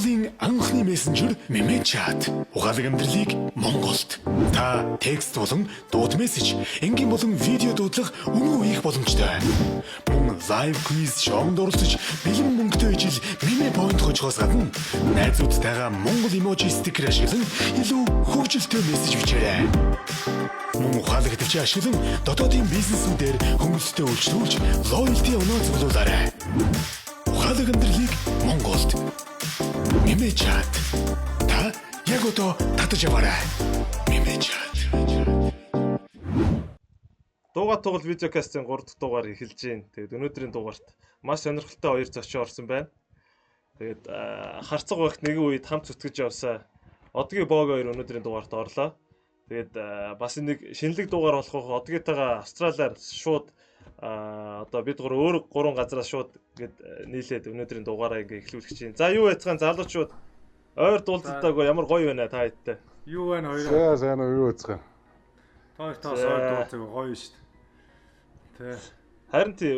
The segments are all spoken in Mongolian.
Монголын анхны мессенжер MemeChat. Угаалаг амьдралыг Монголд. Та текст болон дууд мессеж, энгийн болон видео дуудлага өмнө үеих боломжтой. Мөн лайв квиз шоунд оролцож бэлэн мөнгөтэй ижил Meme Point хожихоос гадна найзуудтайгаа монгол эможи стикер ашиглан илүү хөгжилтэй мессеж бичээрэй. Мөн ухаалаг төвчөө ашиглан дотоодын бизнесүүдээр хөнгөлөлтөд үйлчлүүлж loyalty оноо цуглуулаарай. Ухаалаг амьдралыг Монголд. MemeChat. Та яг одоо татаж аваарай. MemeChat. Дууга тоглол видеокастын 3 дахь дугаар эхэлж байна. Тэгээд өнөөдрийн дугаарт маш сонирхолтой хоёр зочин орсон байна. Тэгээд харцаг багт нэгэн үед хамт зүтгэж явсан Одгийн Бог хоёр өнөөдрийн дугаарт орлоо. Тэгээд бас нэг шинэлэг дугаар болох Одгийтайгаа Австралиар шууд одоо бид өөр гурван газраас шууд гээд нийлээд өнөөдрийн дугаараа ингээ эхлүүлэх чинь. За юу яцгаан залуучууд ойр дуулдалтаагүй ямар гоё байна та хэдтэй. Юу байна хоёроо? Сайн уу юу яцгаан? Тоос ойр дуулдаг гоё шүү дээ. Тэ. Харин тий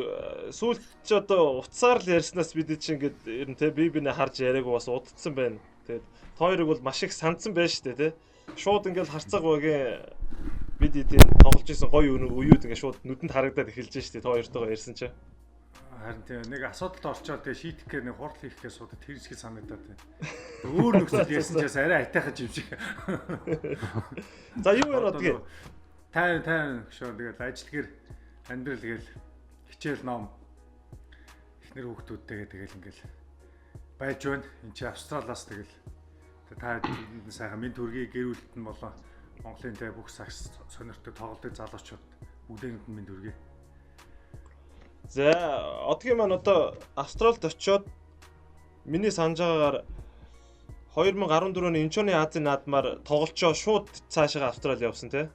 сүүлд ч одоо утсаар л ярьснаас бид чинь ингээд ер нь те бибинэ харж яриаг бас удацсан байна. Тэгээд хоёрыг бол маш их сандсан байна шүү дээ те. Шууд ингээд харцаг багийн бид эдийн тоглож исэн гоё үеуд ингээд шууд нүдэнд харагдаад эхэлж штэ та хоёртойгоо ярьсан чинь. Харин тийм нэг асуудалд орчоод тэгээ шийтгэх гээ нэг хурал хийх гээ сууд тэр шиг санагдаад байна. Өөр нөхцөл ярьсан чаас арай айтайхан юм шиг. За юу вэ одгийг? Тайван шүү тэгээд ажилгэр амьдрал гээл хичээл ном эхнэр хүүхдүүдтэйгээ тэгэл ингээл байж байна. Энд чи Австралиас тэгэл та сайхан минь төргийн гэр бүлд нь болоо Монголын тэ бүх сагс сонирхдаг тоглолтын залуучууд бүгдээнд минь төргий. За одгийн маань одоо Австралид очиод миний санаж байгаагаар 2014 оны Инчоны Азийн наадмаар тоглолцоо шууд цаашаа Австрали явсан тий.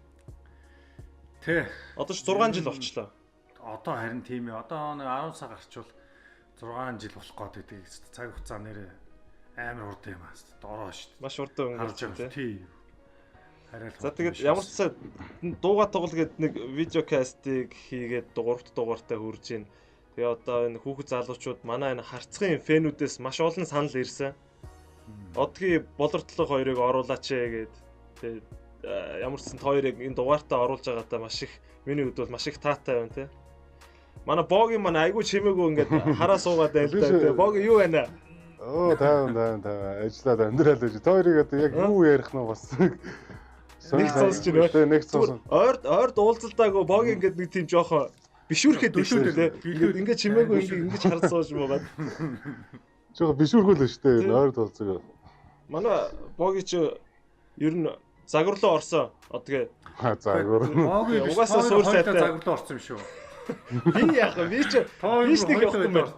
Тэ. Одоо ч 6 жил болчлоо. Одоо харин тийм ээ. Одоо нэг 10 цаг гарчвал 6 жил болох гээд байдаг. Цаг хугацаа нэрээ амар хурдан юм аа. Дороо шүү дээ. Маш хурдан өнгөрч байна тий. За тэгээд ямар ч цаа дууга тоглол гээд нэг видеокастыг хийгээд 3 дахь дугаартай хүрж байна. Тэгээ одоо энэ хүүхэд залуучууд манай энэ харцгийн фэнүүдээс маш олон санал ирсэн. Одгийн болортлог хоёрыг оруулаач гээд тэгээд ямар ч сан хоёрыг энэ дугаартаа оруулж байгаадаа маш их миний хувьд бол маш их таатай байна те. Манай Богийн манай айгүй чимээгүй ингээд хараа суугаад байна л да. Боги юу байна? Оо таа ажиллаад амьдрал гэж. Тойрыг одоо яг юу ярих нь бас нэг сонсч байна. Нэг сонсон. Ойрд уулзалтаагүй Боги ингээд нэг тийм жоохоо бишүүрхэд билүү те. Ингээд чимээгүй ингэж хараад сууж юм байна. Жохо бишүүрхөл шүү дээ. Ойрд уулзаг. Манай Боги ч ер нь загварлуу орсон. Одгээ. Загвар. Боги угаасаа суурь сайтай загварлуу орсон юм шүү. Би яг би ч нэг явах юм байна.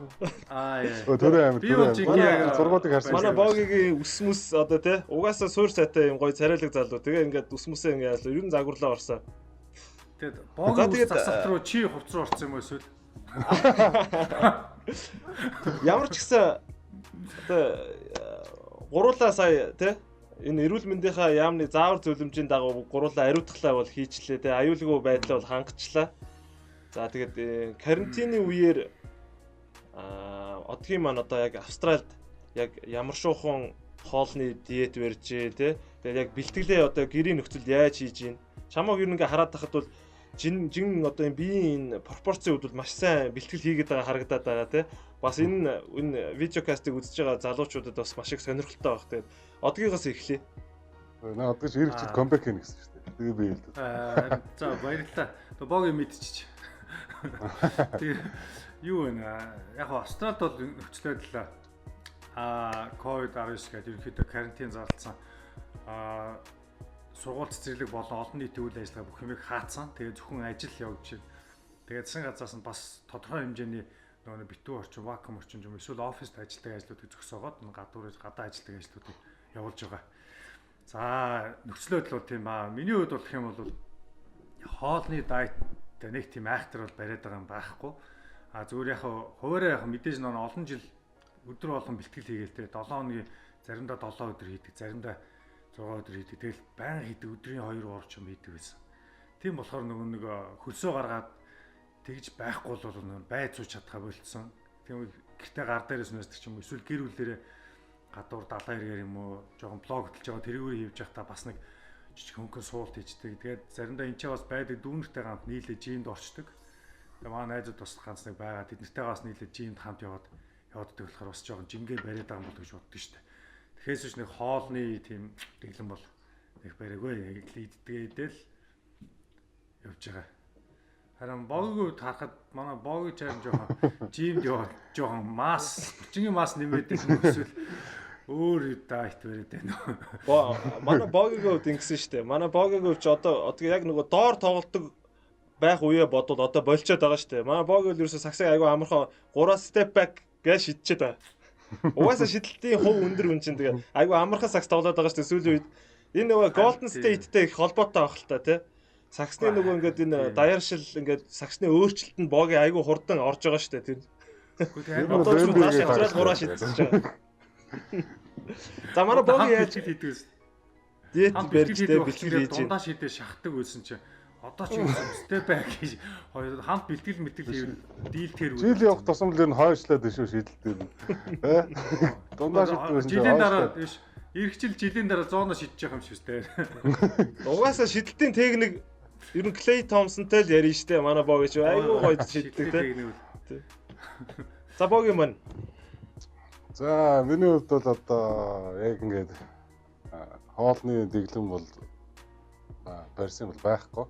Оо төрөө амир төрөө. Зургуудыг харсан. Манай Богигийн ус мүс одоо те угаасаа суурь сайтай юм гоё царайлаг залуу. Тэгээ ингээд ус мүсээ ингээд ер нь загварлаа орсон. Тэгээд Богийн ус засалт руу чи хувц руу орсон юм уу эсвэл? Ямар ч гэсэн одоо гуруулаа сая те энэ эрүүл мэндийнхаа яамны заавар зөвлөмжийн дагуу гуруулаа ариутгалаа бол хийчлээ те аюулгүй байдлаа бол хангацчлаа. За тэгээд карантины үеэр одгийн маань одоо яг Австральд яг ямар шуухан хоолны диет барьж тий. Тэгээд яг бэлтгэлээ одоо гэрийн нөхцөлд яаж хийж гин. Чамааг ер нь ингээ хараад тахад бол жин одоо энэ биеийн пропорцийн хувьд бол маш сайн бэлтгэл хийгээд байгаа харагдаад байгаа тий. Бас энэ видеокастыг үзэж байгаа залуучуудад бас маш их сонирхолтой байх. Тэгээд одгийгоос эхлэе. Наа одгийч иргэд комбек хийнэ гэсэн шүү дээ. Тэгээ би хэлдэг. За баярлалаа. Боги мэдчихэж. Тэгээ юу вэ? Яг Австралид бол нөхцөл байдал COVID-19 гэдэг ерөнхийдөө карантин зарласан сургууль цэцэрлэг болон олон нийтийн үйл ажиллагаа бүх юмыг хаацсан. Тэгээ зөвхөн ажил явж байна. Тэгээд засгийн газраас нь бас тодорхой хэмжээний нөгөө битүү орчин, вакуум орчин юм эсвэл оффист ажилладаг ажлуудыг зөксөөгоод гадаа ажилладаг ажлуудыг явуулж байгаа. За нөхцөл байдал бол тийм аа. Миний хувьд бол гэх юм бол хоолны дайет нэг тийм айхтар бол бариад байгаа юм байхгүй. Зүгээр яг хуваараа яг мэдээж нөө олон жил өдөр болгон бэлтгэл хийгээл те 7 хоногийн заримдаа 7 өдөр хийдэг, заримдаа 6 өдөр хийдэг. Тэгэл баян хийдэг өдрийн 2 орчим хийдэг байсан. Тийм болохоор нэг хөлсөө гаргаад тэгж байхгүй бол байд сууж чадхаа болцсон. Тийм гэртээ гар дээрээс нүсдэг ч юм эсвэл гэр бүлээрээ гадуур далайрээр юм уу жоохон блог хөтлж байгаа тэрүүгээр хийвж явахдаа бас нэг жижиг хөнгөн суулт хийждэг. Тэгээд заримдаа энэ ч бас байдаг дүүнэртэй хамт нийлээ жимд орчдөг. Тэгээд манай найзууд бас ганц нэг байгаа. Тэднэртэйгээ бас нийлээ жимд хамт яваад болохоор бас жоохон жингээ бариад байгаа юм бол гэж боддог шүү дээ. Тэгэхээс ч нэг хоолны тийм дэглэн бол их бариггүй яг лиддгээл явж байгаа. Харин боггүй харахад манай боги чам жоохон жимд яваад жоохон масс, хүчингийн масс нэмээд юм эсвэл өөр дайт бариад байна. Манай богигийн хувьд ингэсэн шүү дээ. Манай богигийн хувьд ч одоо яг нөгөө доор тоглолтог байх үе бодвол одоо болчиход байгаа шүү дээ. Манай боги бол ерөөсө сагсаг айгүй амархан 3 step back гэж шидчихэд байна. Угаасаа шидэлтийн хувь өндөр хүн чинь тэгээд айгүй амархан сагс тоглоод байгаа шүү дээ сүүлийн үед. Энэ нөгөө Golden State-тэй их холбоотой байх л та тий. Сагсны нөгөө ингээд энэ даяаршил ингээд сагсны өөрчлөлтөнд боги айгүй хурдан орж байгаа шүү дээ тэр. Одоо ч цааш яваад 3 шидчихэж байгаа. За манай боги яаж хийдэг вэ? Дээд барьжтэй бэлтгэл хийж байна. Дундаа шидээ шахдаг байсан чинь одоо ч юм степ бак хийж хоёр хамт бэлтгэл мэтгэл хийв дийлтэр үү. Жил явах тусамл энэ хойшлоод шүү шидэлтэй. Дундаа шиддэг байсан. Жилийн дараа биш. Жилийн дараа зоно шидэж байгаа юм шиг үстэй. Угаасаа шидэлтийн техник ер нь Clay Thompson-тай л ярина штэ манай боги ч айгүй гоё шиддэг те. За боги маань. За миний хувьд бол одоо яг ингээд хоолны дэглэм бол барьсан бол байхгүй.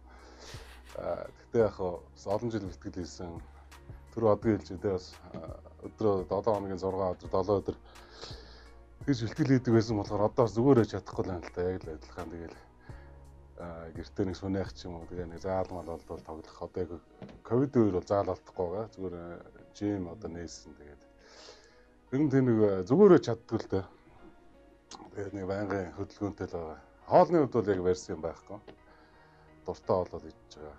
Гэхдээ яг олон жил бэлтгэл хийсэн түр одгийн хэлжээ бас өдрөө 7 хоногийн 6 өдөр 7 өдөр тэгж бэлтгэл хийдэг байсан болохоор одоо зүгээрээ чадахгүй л юм л та яг л адилхан тэгэл гэртээ нэг сүнээх ч юм уу тэгээ нэг заалмал болдвол тоглох одоо яг ковид үеэр бол заал алдахгүй байгаа зүгээр жим одоо нээсэн тэгээд ер нь нэг зүгээрээ чаддгүй л та тэгээд нэг байнгын хөдөлгөөнтэй л байгаа хоолны хувьд бол яг барьсан юм байхгүй дуртай болоод идэж байгаа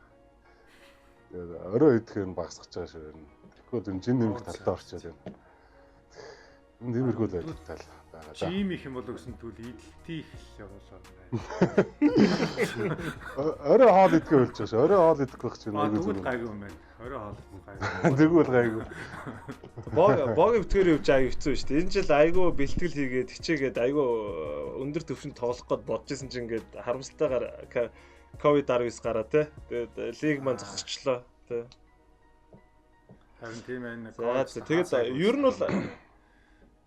тэгээд орой идэхээр нь багасгаж байгаа шүү юм тэгэхгүй энэ жин нэмэх талтай орчоод байна энэ тиймэрхүү л байлтай л байгаа да жим их юм болоо гэсэн тэгвэл идэлтий их явуулаад байна. Орой хоол идэхгүй болж байгаа шүү. Орой хоол идэхгүй байх чинь нэг зүг гайгүй юм байна. Орой хоол гайгүй. Тэгвэл гайгүй. Боги битгэр явж аяг хэцүү шүү дээ. Энэ жил айгүй бэлтгэл хийгээд хичээгээд айгүй өндөр түвшинд тоглох гээд бодож исэн чинь ингээд харамсалтайгаар COVID-19 гараа те. Тэгээд лиг маань зогсчлоо те. Харин тийм байна. Тэгээд ер нь бол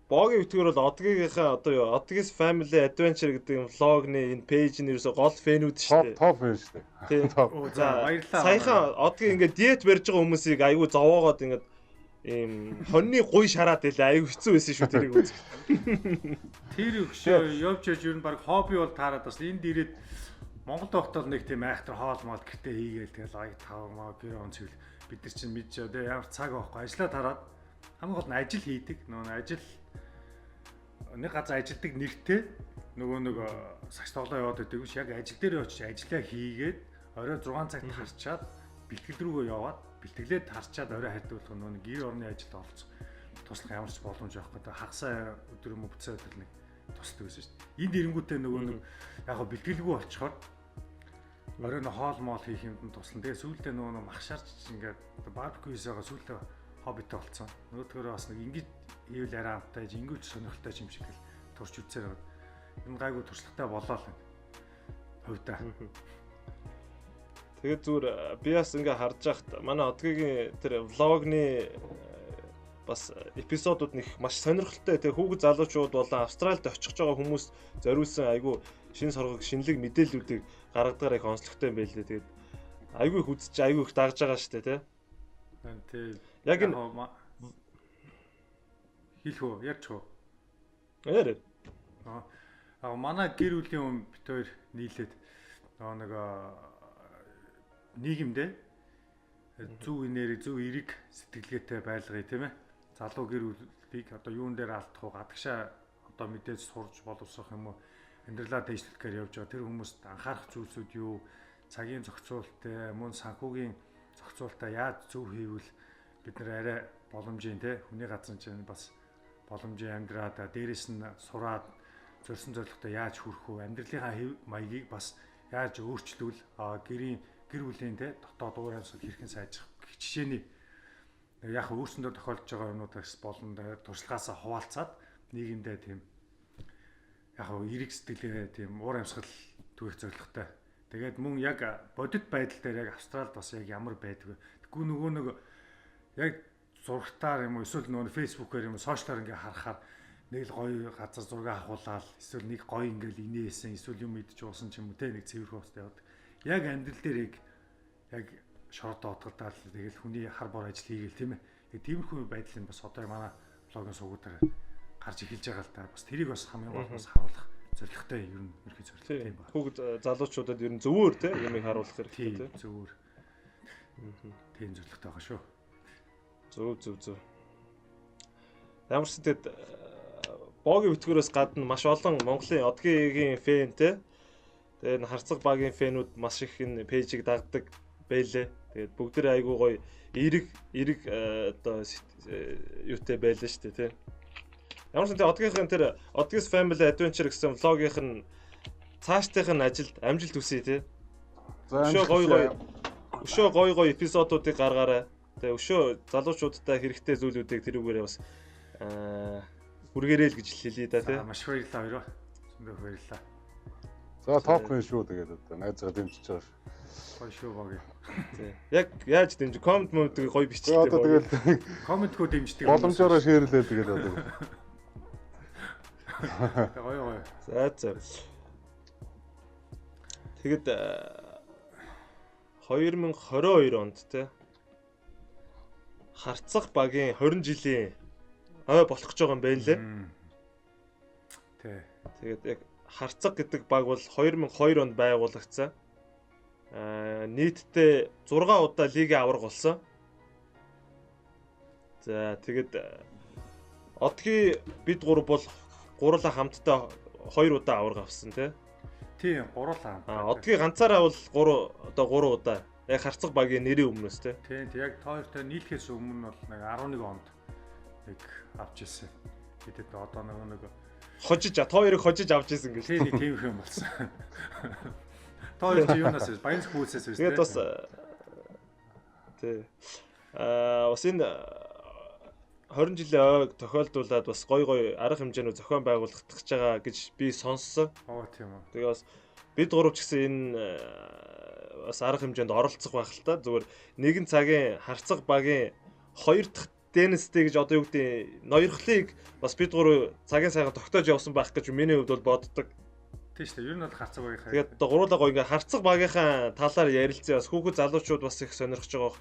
боги битгэр бол одгийнхаа одоо одгис family adventure гэдэг влогны энэ пэйж нь ерөөсө гол фэнүүд шүү дээ. Топ фэн шүү дээ. Тийм. За баярлалаа. Саяхан одгийн ингээд диет барьж байгаа хүмүүсийг айгүй зовоогоод ингээд ийм хоньны гуй шараад байлаа. Айгүй хэцүү байсан шүү тэрийг үзэх. Тэр өгшөө явж ер нь баг хобби бол таарад бас энд ирээд Монгол доктор нэг тийм айхтар хоол мод гэртээ хийгээл тэгэл ая 5 маа гэр он цэвэл бид нар чинь мэдж одоо ямар цаг авахгүй ажиллаа тараад хамгийн гол нь ажил хийдэг. Нөгөө ажил нэг газар ажилдаг нэртэй нөгөө нэг сагс тоглоо яваад байдаг биш яг ажил дээр очиж ажиллаа хийгээд орой 6 цагт харчаад бэлтгэл рүүгээ яваад бэлтгэлээд харчаад орой хайрдуулах нөгөө гэр орны ажилд оролцох туслах ямар ч боломж байхгүй. Тэгээ хагасаа өдөр юм уу буцаад өдөр нэг тусдаг байсан шүү дээ. Энд ирэнгүүтээ нөгөө нэг яг бэлтгэлгүй болчихоор орой нь хоол моол хийх юмд туслан. Тэгээ сүүлдээ нөгөө махшаарч ингээд барбекю хийсэгээ сүүлдээ хоббитэй болцсон. Нөгөөдгөрөө бас нэг ингэж ивэл арай амтай, ингэж сонирхолтой юм шиг л турч үзээр байгаа. Энэ гайгүй туршлагатай болоо л байна. Хувьдаа. Тэгээд зүгээр би бас ингээ харж байхад манай одгийн тэр влогны бас эпизодууд нэг маш сонирхолтой. Тэгээ хүүхэд залуучууд болон Австралид очих байгаа хүмүүс зориулсан айгүй шин соргог шинэлэг мэдээллүүдийг гаргадаг их онцлогтой юм байлээ. Тэгээд айгүй их үзэж айгүй их дагж байгаа шүү дээ, тий. Яг энэ хэлхөө ярьчих уу? Ярэ. Манай гэр бүлийн хүн бит хоёр нийлээд нэг нийгэмдээ зөв энерги, зөв эрэг сэтгэлгээтэй байлгая тийм ээ. Залуу гэр бүлийг одоо юун дээр алдах уу, гадагшаа одоо мэдээж сурж боловсрох юм уу? Амьдралаа дэвшлэхээр явж байгаа тэр хүмүүст анхаарах зүйлсүүд юу? Цагийн зохицуулттай, мөн санхүүгийн зохицуултаа яаж зөв хийвэл бид нэр арай боломжийн те хүний газрын чинь бас боломжийн амьдраад дээрэс нь сураад зорьсон зорилготой яаж хүрэх вэ? Амьдралынхаа маягийг бас яаж өөрчлөвл гэр бүлийн те дотоод уур амьсгал хэрхэн сайжрах гэх жишээний яг өөрсөндөө тохиолдож байгаа юмнуудаас болон туршлагаасаа хуваалцаад нийгэмдээ тийм яг хав эрэг сэтгэлээ тийм уур амьсгал түүх зорилготой. Тэгээд мөн яг бодит байдал дээр яг Австралид бас яг ямар байдг вэ? Тэгвэл нөгөө нэг яг зургатаар юм уу эсвэл нөгөө фэйсбүүкээр юм уу сошиалаар ингээ харахаар нэг л гоё газар зураг авахуулаад эсвэл нэг гоё ингээл инээсэн эсвэл юм идэж уусан ч юм уу те нэг цэвэр хоостой яваад яг амьдрал дээр яг шордоо утгалдаад тэгэл хүний хар бор ажил хийгээл тийм ээ. Тиймэрхүү байдлыг бас одоо манай блогийн сувгуудаар гарч эхэлж байгаа л та. Бас тэрийг бас хамгийн гол бас харуулах зорилготой ер нь ерхий зорилготой юм байна. Хүүхд залуучуудад ер нь зөвөр те юмыг харуулах хэрэгтэй те. Зөвөр. Тийм зорилготой байгаа шүү. Зөв. Ямар ч тэгэд богийн бүтгэрээс гадна маш олон Монголын одгийн фэн те. Тэгээд харцаг багийн фэнүүд маш их энэ пэйжийг дагдаг байлээ. Тэгээд бүгдээ айгуу гоё эрэг одоо юутай байлаа шүү дээ те. Ямар ч одгийнх нь тэр Одгis Family Adventure гэсэн влогийнх нь цаашдынх нь ажилд амжилт хүсье те. Өшөө гоё эпизодуудыг гаргаарай. Тэгээ өшөө залуучуудтай хэрэгтэй зүйлүүдийг тэрүүгээрээ бас хүргээрэй л гэж хэлье да тий. Маш баярлалаа хоёроо. Зөндөө баярлалаа. За топ шүү тэгээд одоо найзгаа дэмжиж байгаа шүү. Гоё шүү боги. Тий. Яг яаж дэмжих комент модыг гоё биччихлээ. Одоо тэгэл комментгүй дэмждэг. боломжоор шеэрлээ тэгээд одоо. Гоё. За. Тэгэд 2022 онд те харцаг багийн 20 жилийн ой болох гэж байгаа юм байна лээ. Тий. Тэгээд яг харцаг гэдэг баг бол 2002 онд байгуулагдсан. Нийтдээ 6 удаа лигийн аварга болсон. За тэгэд одгийн бид гур бол гурлаа хамтдаа 2 удаа аварга авсан тий. Тийм, гурлаа. Одгийн ганцаараа бол 3 удаа. Яг харцаг багийн нэрийн өмнөөс тий. Тийм, яг тоортой нийлэхээс өмнө бол нэг 11 онд нэг авч ирсэн. Тэдэд одоо нэг тоорыг хожиж авч ирсэн гэж. Тийм тийм юм болсон. Тоор чи юунаас баянс хүүсээс үү? Тэгээд бас тий. Бас энэ 20 жилийн ойг тохиолдуулаад бас гой арга хэмжээний зохион байгуулагдах гэж байгаа гэж би сонссон. Тийм үү. Тэгээ бас бид гурав ч гэсэн энэ бас арга хэмжээнд оролцох байх л та. Зүгээр нэгэн цагийн харцаг багийн 2 дахь Денистэй гэж одоо юу гэдэг ноёрхлыг бас бид гурав цагийн сайхан тогтоож явсан байх гэж миний хувьд бол боддог. Тийм шүү дээ. Ер нь бол харцаг багийнхаа. Тэгээд одоо гурлаа гоё ингээ харцаг багийнхаа талаар ярилцээ. Бас хүүхэд залуучууд бас их сонирхож байгаа.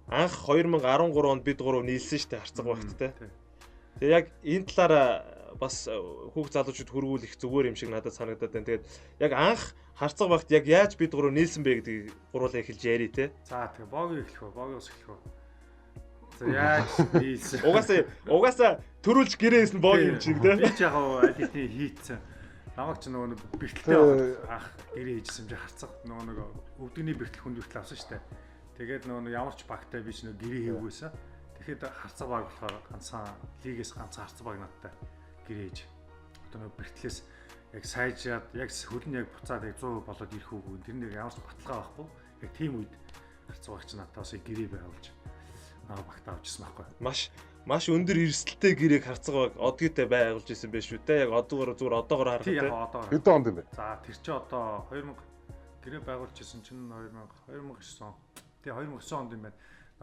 Анх 2013 онд бид гурав нийлсэн шүү дээ харцаг багт те. Тэгээ яг энэ талаараа бас хүүхэд залуучууд хөргүүлэх зүгээр юм шиг надад санагдаад байна. Тэгээд яг анх харцаг багт яг яаж бид гурав нийлсэн бэ гэдгийг гурлаа эхэлж ярий те. За тэгээ боги эхлэх үү? Богиос эхлэх үү? За яаж нийлсэн? Угаасаа төрүүлж гэрээс нь боги юм шиг те. Би ч яг аль хэдийн хийцэн. Намайг ч нөгөө бэртэлтэй ах гэрээ хийжсэн чи харцаг нөгөө өвдөгний бэртэл хүнд хүртэл авсан шүү дээ. Тэгээд нөгөө ямар ч багтай би ч нөгөө гэрээ хийвгүйсэн. Тэгэхэд харцаг баг болохоор ганцхан лигээс ганцхан харцаг баг надтай гэрээ хийж. Одоо нөгөө бэртлээс яг сайжраад яг хөлн яг буцаад яг 100% болоод ирэх үгүй. Тэр нэг ямар ч баталгаа байхгүй. Яг тийм үед харцаг баг ч надаас гэрээ байгуулж аа багтаа авчихсан байхгүй. Маш өндөр эрсдэлтэй гэрээг харцаг баг одгийтэй байгуулж исэн байх шүү дээ. Яг одоогоор харахад тийм яг одоогоор. Хэдэн онд юм бэ? За тэр чи одоо 2000 гэрээ байгуулж исэн чинь 2009 он. Тэгээ 2009 онд юм байна.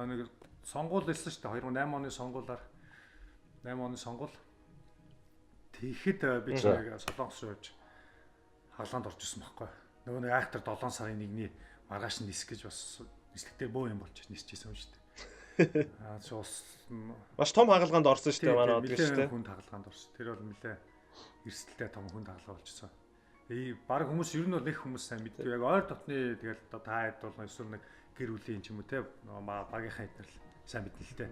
Нэг сонгуул хэлсэн шүү дээ. 2008 оны сонгуулаар 8 оны сонгуул. Тэгэхэд би ч яг Солонгос руу явж хаалганд орж исэн байхгүй. Нөгөө нэг актер 7 сарын 1-ний маргааш нь нисэх гэж бас нислэгтэй бөө юм болж нисэж исэн юм шүү дээ. Маш том хагалгаанд орсон шүү дээ манай одгийн шүү дээ. Хүнд хагалгаанд орсон. Тэр бол нэлээ эрсдэлтэй том хүнд хагалгаа болчихсон. Бараг хүмүүс ер нь бол их хүмүүс сайн мэддэг. Яг ойр дотны тэгэл одоо та хэд бол эсвэл нэг гэр бүлийн ч юм уу те багийнхаа эднэр л сайн мэднэ л дээ.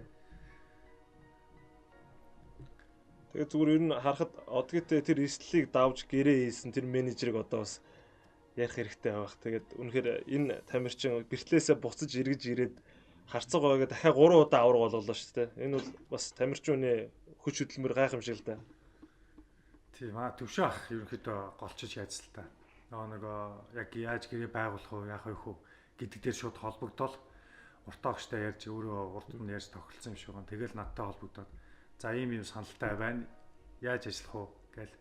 Тэгээ зүгээр ер нь харахад одгийтэй тэр эрсдлийг давж гэрээ хийсэн тэр менежерийг одоо бас ярих хэрэгтэй байх. Тэгээд үнэхээр энэ тамирчин бэртлээсээ буцаж эргэж ирээд харцаг байгаад дахиад 3 удаа авраг боллоо шүү дээ. Энэ бол бас тамирчууны хүч хөдөлмөр гайхамшиг л да. Тийм төвшөө ах ерөнхийдөө голчиж яаж л та. Нөгөө яг яаж гэрээ байгуулах вэ, яах вэ хөө гэдэг дээр шууд холбогдоод уртаа огштой ярьж өөрөө урд нь ярьж тохиролцсон юм шиг байна. Тэгэл надтай холбогдоод за ийм саналтай байна. Яаж ажиллах вэ гээл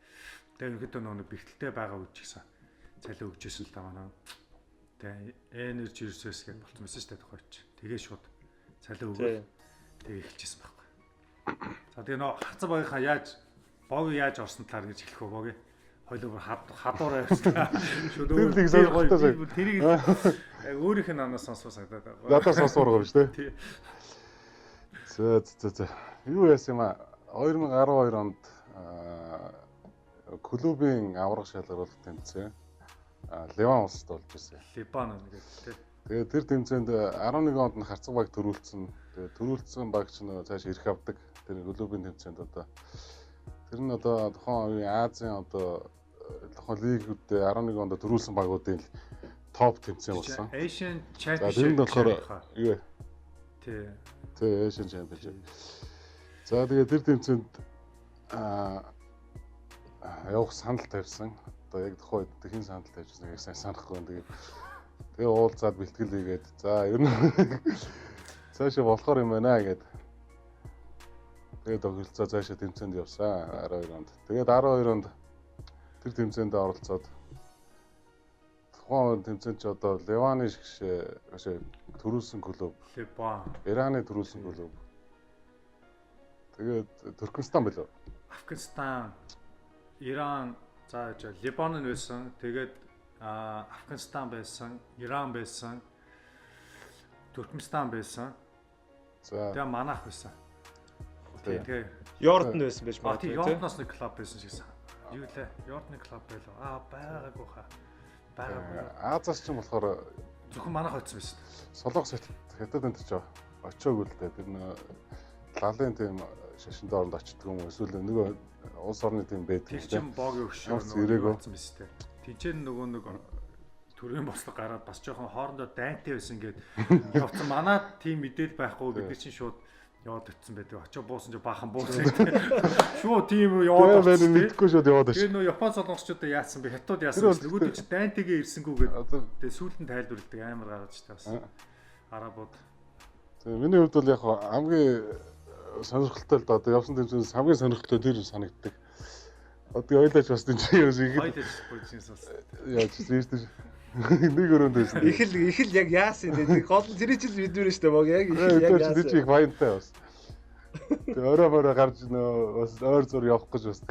Тэгээ өнөөдөр нөгөө бэлтгэлтэй байгаа үуч гэсэн цалин өгч ирсэн л та манай. Тэгээ energy resource гэж болчихсон байсан шүү дээ тухайч. Тэгээ шууд цалин өгөө. Тэгээ эхэлчихсэн байхгүй. За тэгээ нөө харцаа багийнхаа боог яаж орсон талаар гэж хэлэх үү боог. Хойлоо хадуур авчихсан. Шууд тэрийг сонирхолтой. Тэрийг яг өөрийнх нь анаас сонсох санагдаад байна. Надаас сонсоор байгаа шүү дээ. За. Юу яасан юм аа? 2012 онд клубын аврах шалгаруулалт тэмцээн Ливан улсад болж ирсэн. Либан гэдэг тийм. Тэгээд тэр тэмцээнд 11 онд нь харцаг баг төрүүлсэн. Тэгээд төрүүлсэн баг ч нөө цааш ирэх авдаг. Тэр клубын тэмцээнд одоо тэр нь одоо тухайн үеийн Азийн одоо тухайн лигүүдээ 11 онд төрүүлсэн багуудын топ тэмцээн болсон. Asian За Championship. тэр нь болохоор юу вэ? Тий. Asian Championship. За тэгээд тэр тэмцээнд явах санал тавьсан. Одоо яг тухайд хэн санал тавьжсэн гэж сайн санахгүй байна. Тэгээ уулзаад бэлтгэл хийгээд за ер нь цаашаа болохоор юм байна гэд. Тэгээд тохиролцоо цаашаа тэмцээнд явсан 12 онд. Тэгээд 12 онд тэр тэмцээнд оролцоод тухайн тэмцээнд ч одоо Ливаны шиг төрүүлсэн клуб. Либан. Ираны төрүүлсэн клуб. Тэгээд Туркменстан билүү? Афганистан, Иран, за Либан нь байсан. Тэгээд Афганистан байсан, Иран байсан, Туркменстан байсан. За. Тэгээ манайх байсан. Тэгээ Йордан байсан байж тий магадгүй тийм. Йордноос нэг клуб байсан шигсэн. Юу лээ? Йордны клуб байлаа. Байгаагүй хаа. Байгаагүй. Азаас ч юм болохоор Зөвхөн манайх очсон байсан. Солонгос хятад энэ ч очоогүй л дээ. Тэр нөө лалын тийм шашин дооронд очдөг юм уу? Эсвэл нөгөө улс орны тийм байдаг. Тэр чин боог өгшөө ирээгүй. болсон биз дээ. Тинчэн нөгөө нэг төрийн бослог гараад бас жоохон хоорондоо дайнтай байсан гээд явцсан. Манай тийм мэдээл байхгүй бид чинь шууд яваад очсон байдаг. Очоо буусан ч баахан буусан. Шууд тийм яваад байна очсон. мэдгүй шууд яваад Тэгээ очсон. нөө Япон солонгосчуудаа яасан бэ? Хятад яасан бэ? Нөгөөд чи дайнтэйгээ ирсэнгүүгээд тэгээ сүүлдэн тайлбарладаг амар гараад ч таас. Арабууд. Тэгээ миний хувьд бол яг хамгийн сонирхолтой л да одоо явсан тэмцээс хамгийн сонирхолтой тэр санагддаг. Одоо ойлаач бас тийм чинь ихэд Хоёул позишнс бас. яаж ирсэн нэг өрөөнд байсан. Их л яг яасан дээ. Гол нь тэр чинь видео шүү дээ баг яг яг Тэр яасан. их баянтай бас. Тэгээ ороо гарч нөө бас ойр зур явах гэж бас.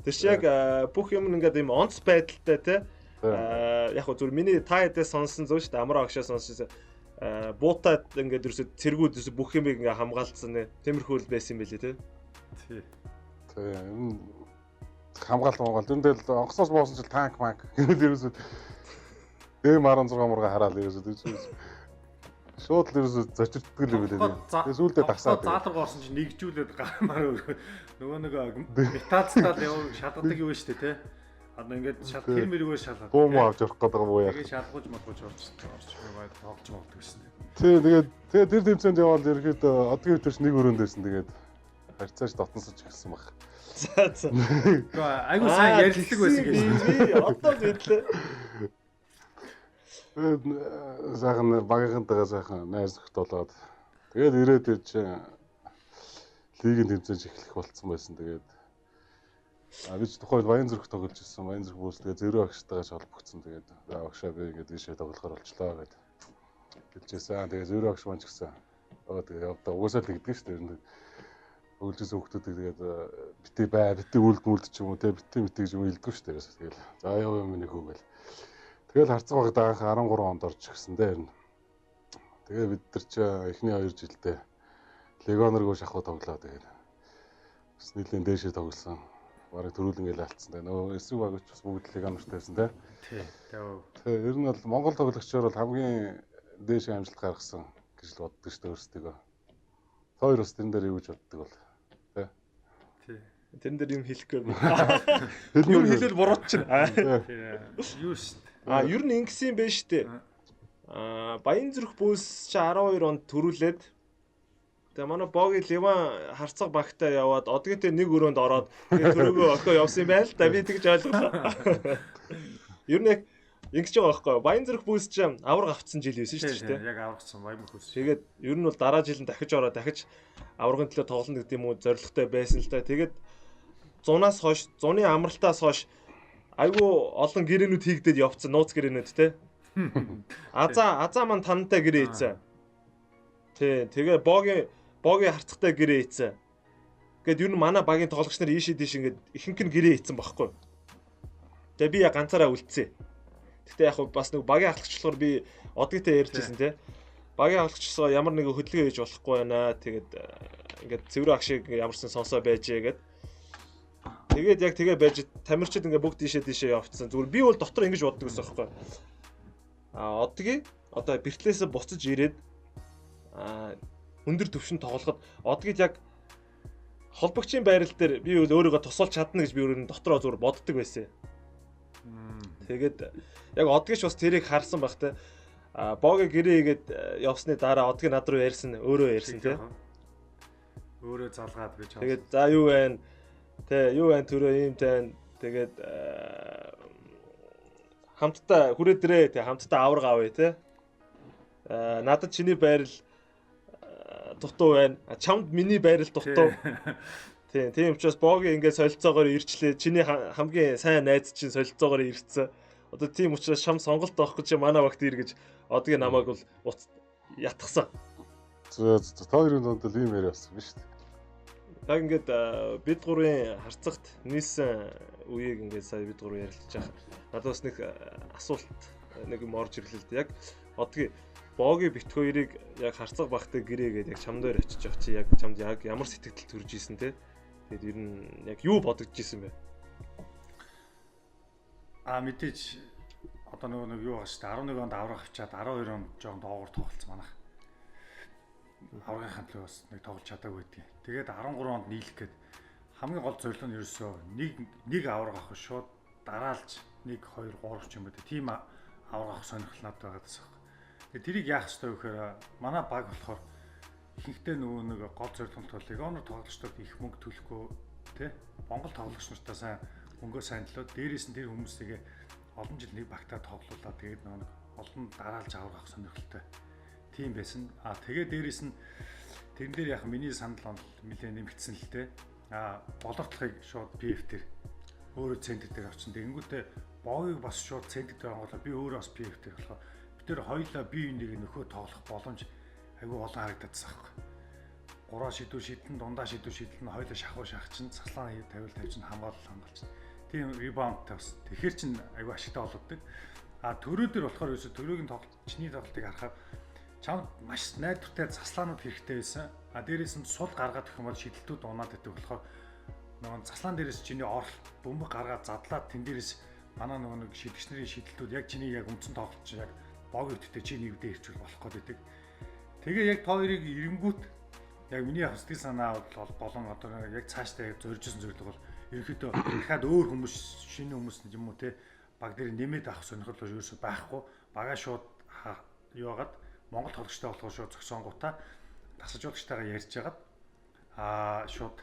Тэр шиг яг бүх юм ингээд юм онц байдалтай те. Яг хөө зүр миний та хэдээ сонсон зөв шүү дээ. Амраа агшаа сонссон. Буутаад ингээд ерөөсө цэргүүд ерөөсө бүх юмыг ингээд хамгаалцсан нэ. Тиймэрхүү л байсан юм билий те. Тий. Тэгээ хамгаалт Монгол энэ л онгоцоос боосон чил танк манк гэвэл ерөөсөө М16 мурга хараад ерөөсөө шууд л ерөөсөө зочирддаг л юм билээ. Тэгээ сүүлдээ дагсаад. Заалга орсон чинь нэгжүүлээд гармаар нөгөө нэг металцтал яв шалгадаг юу шүү дээ те. Одоо ингээд тэр мэрэгөө шалгаад. Буу муу авч явах гэдэг юм уу яа. Тэгээ шалгууж малгууж орч байгаад тоглож болдог гэсэн. Тий тэгээд тэр тэмцээнд явбал ерөөдөө одгийн үеэрч нэг өрөөнд байсан тэгээд харьцааж дотносож эхэлсэн баг. За. Айгуу сайн ярилцлаг байсан гэж. Одоо мэдлээ. Сайхан багийнхантайгаа сайхан найз нөхд болоод тэгээд ирээд иж лигийн тэмцээн эхлэх болцсон байсан. Тэгээд бид тухайд Баян зүрх тоглож ирсэн. Баян зүрх бүс тэгээд зөрөө агштайгаач холбогдсон. Тэгээд агшаа би ингээд ийшээ тоглохоор болчлоо гэд хэлжсэн. Тэгээд зөрөө агш маань ч гэсэн тэгээд явдаа угаасаа л тэгдэг шүү дээ. Өглөөс хүүхдүүдийг тэгээд бити үлдмүүлд ч юм уу те бити гэж юм илдэггүй шүү дээ. Тэгэл за яа миний хүү гэл. Тэгэл харцаг багдаах 13 онд орж ирсэн дээ. Тэгээ бид нар ч эхний 2 жилдээ легоноргоо шахуу тоглоо тэгээд бас нэлийн дээшээ тоглосон. Бараг төрүүлэнгээл алдсан дээ. Нөгөө эсрэг багч бас бүгд легонортой байсан те. Тий. Тэгээ ер нь бол Монгол тоглогчдоор бол хамгийн дээшээ амжилт гаргасан гэж л боддог шүү дээ өөрсдөө. Хоёр бас тэрэн дээр юу гэж боддог бол. Тэрэн дээр юм хэлэхгүй юм. Юм хэлэл буруутчихна. Юу шүү дээ. Ер нь ингэсэн юм байна шүү дээ. Баян зүрх бүс чи 12 онд төрүүлээд тэгээ манай богийн Ливан харцаг багтаа яваад одгийнхээ нэг өрөөнд ороод тэгээ төрөөгөө охио явсан юм байна л да би тэгж ойлголоо. Ер нь яг ингэж байгаа байхгүй. Баян зүрх бүс чи авраг авцсан жил байсан шүү дээ. Яг аврагсан баян бүс. Тэгээд ер нь бол дараа жил нь дахиж ороод дахиж аврагын төлөө тоглоно гэдэг юм уу зоригтой байсан л та. Тэгээд зунаас хойш, зуны амралтаас хойш айгүй олон гэрээнүүд хийгдээд явцсан нууц гэрээнүүд те. Азаа маань тантай гэрээ ийцэн. Тий, тэгээ богийн харцагтай гэрээ ийцэн. Гэт юу н манай багийн тоглогч нар ийшээ тийш ингээд ихэнх нь гэрээ ийцэн багхгүй. Тэгээ би ганцаараа үлдсэн. Гэтэ яг бас нэг багийн ахлагчлахаар би одгийтэй ярьжсэн те. Багийн ахлагчлаа ямар нэг хөдөлгөөн хийж болохгүй байна. Тэгээд ингээд цэвэр ах шиг ямарсан сонсоо байжээ гэд. Тэгээд яг тэгээ байж тамирчид ингээд бүгд тийшээ явцсан. Зүгээр би бол дотор ингэж боддог гэсэн байхгүй. Одгийн одоо бэртлээс буцаж ирээд өндөр төвшөнд тоглоход одгийд яг холбогчийн байрал дээр би бол өөрийгөө тусалж чадна гэж би өөрөө дотроо зүгээр боддог байсан. Тэгээд яг одгийч бас тэрийг харсан байх те. Боги гэрээ игээд явсны дараа одгийн над руу ярьсан, өөрөө ярьсан те. Өөрөө залгаад би чам. Тэгээд за юу вэ? Тэ юу вэ төрөө ийм тань. Тэгээд хамтдаа хүрээдрээ те хамтдаа авраг авъя те. Надад чиний байрал дутуу байна. Чамд миний байрал дутуу. Тийм учраас боги ингээд солилцоогоор ирчлээ. Чиний хамгийн сайн найз чинь солилцоогоор ирцэн. Одоо тийм учраас шам сонголт авахгүй чи манай багт ир гэж одгийн намайг бол ятгсан. Та хоёрын донд л ийм яриа болсон биз дээ. Яг ингээд бид гурвын харцагт нийсэн үеийг ингээд сая бид гурав ярилцж байгаа. Надад бас нэг асуулт нэг юм орж ирлээ л дээ. Яг одгийн боги бит хоёрыг яг харцаг багтай гэрээгээд яг чам дээр очиж явах чи яг чамд яг ямар сэтгэл төрж исэн те. Тэгээд ер нь яг юу бодогдож исэн бэ? Мэдээж одоо нэг юу гаш 11 онд авраг авчаад 12 онд жоон доогоор тоглолцсон манайх. Аврагынхаа төлөө бас нэг тоглож чадаагүй байдгийг. Тэгээд 13 онд нийлэх гээд хамгийн гол зорилго нь ерөөсөө нэг авраг авах шууд дараалж 1 2 3 ч юм уу тийм авраг авах сонирхол надад байгаа гэсэн. Тэгээд тэрийг яах ёстой вэ гэхээр манай баг болохоор ихэнхдээ нөгөө нэг гол зорилго нь легионер тоглогчдод их мөнгө төлөхгүй тий Монгол тоглогч нартаа сайн мөнгөө сайн төлөөд дээрээс нь тэр хүмүүсийг олон жил нэг багтаа тоглуулаад тэгээд нэг олон дараалж авах сонирхолтой тийм байсан. Тэгээд дээрээс нь тэрэн дээр яг миний санал онол нэлээд нэмэгдсэн л дээ. Боловтлохыг шууд PF дээр өөрөө центр дээр авчин. Тэгэнгүүтээ богийг бас шууд центр дээр онгоолоо би өөрөө бас PF дээр болохоор бид тэр хоёулаа бие биенийг нөхөө тоглох боломж айгүй олон харагдчихсан байхгүй. 3 шидүү шидэн дундаа шидүү шидэн хоёулаа шахуу шахчин цаслаа тавил тавьчин хамгаалж. Тийм ребаундтай бас. Тэгэхээр чин айгүй ашигтай болоод. Төрөө дээр болохоор ерөөсө төрөөгийн чиний тоглолтыг харахаар чамд маш найдвартай заслаанууд хэрэгтэй байсан. Дээрээс нь сул гаргаад гэх юм бол шидэлтүүд унаад байдаг болохоор нөгөө заслаан дээрээс чиний орол бөмбөг гаргаад задлаад тэн дээрээс манай нөгөө нэг шидэгч нарын шидэлтүүд яг чиний яг үндсэн тоглолт чинь яг бог өвдөлтөд чиний өвдөө ирчүүл болох гэдэг. Тэгээ яг та хоёрыг эренгүүт яг миний сэтгэл санаа болон одоо яг цаашдаа зоржсэн зорилго бол ерөнхийдөө дахиад өөр хүмүүс шинэ хүмүүс юм уу те баг дээр нэмээд авах сонирхол ерөөсөй байхгүй. Бага шууд юугаад Монгол тоглогчтой болохоор шууд зөксөнгуудаа тасалжуулагчтайгаа ярьж хагаад шууд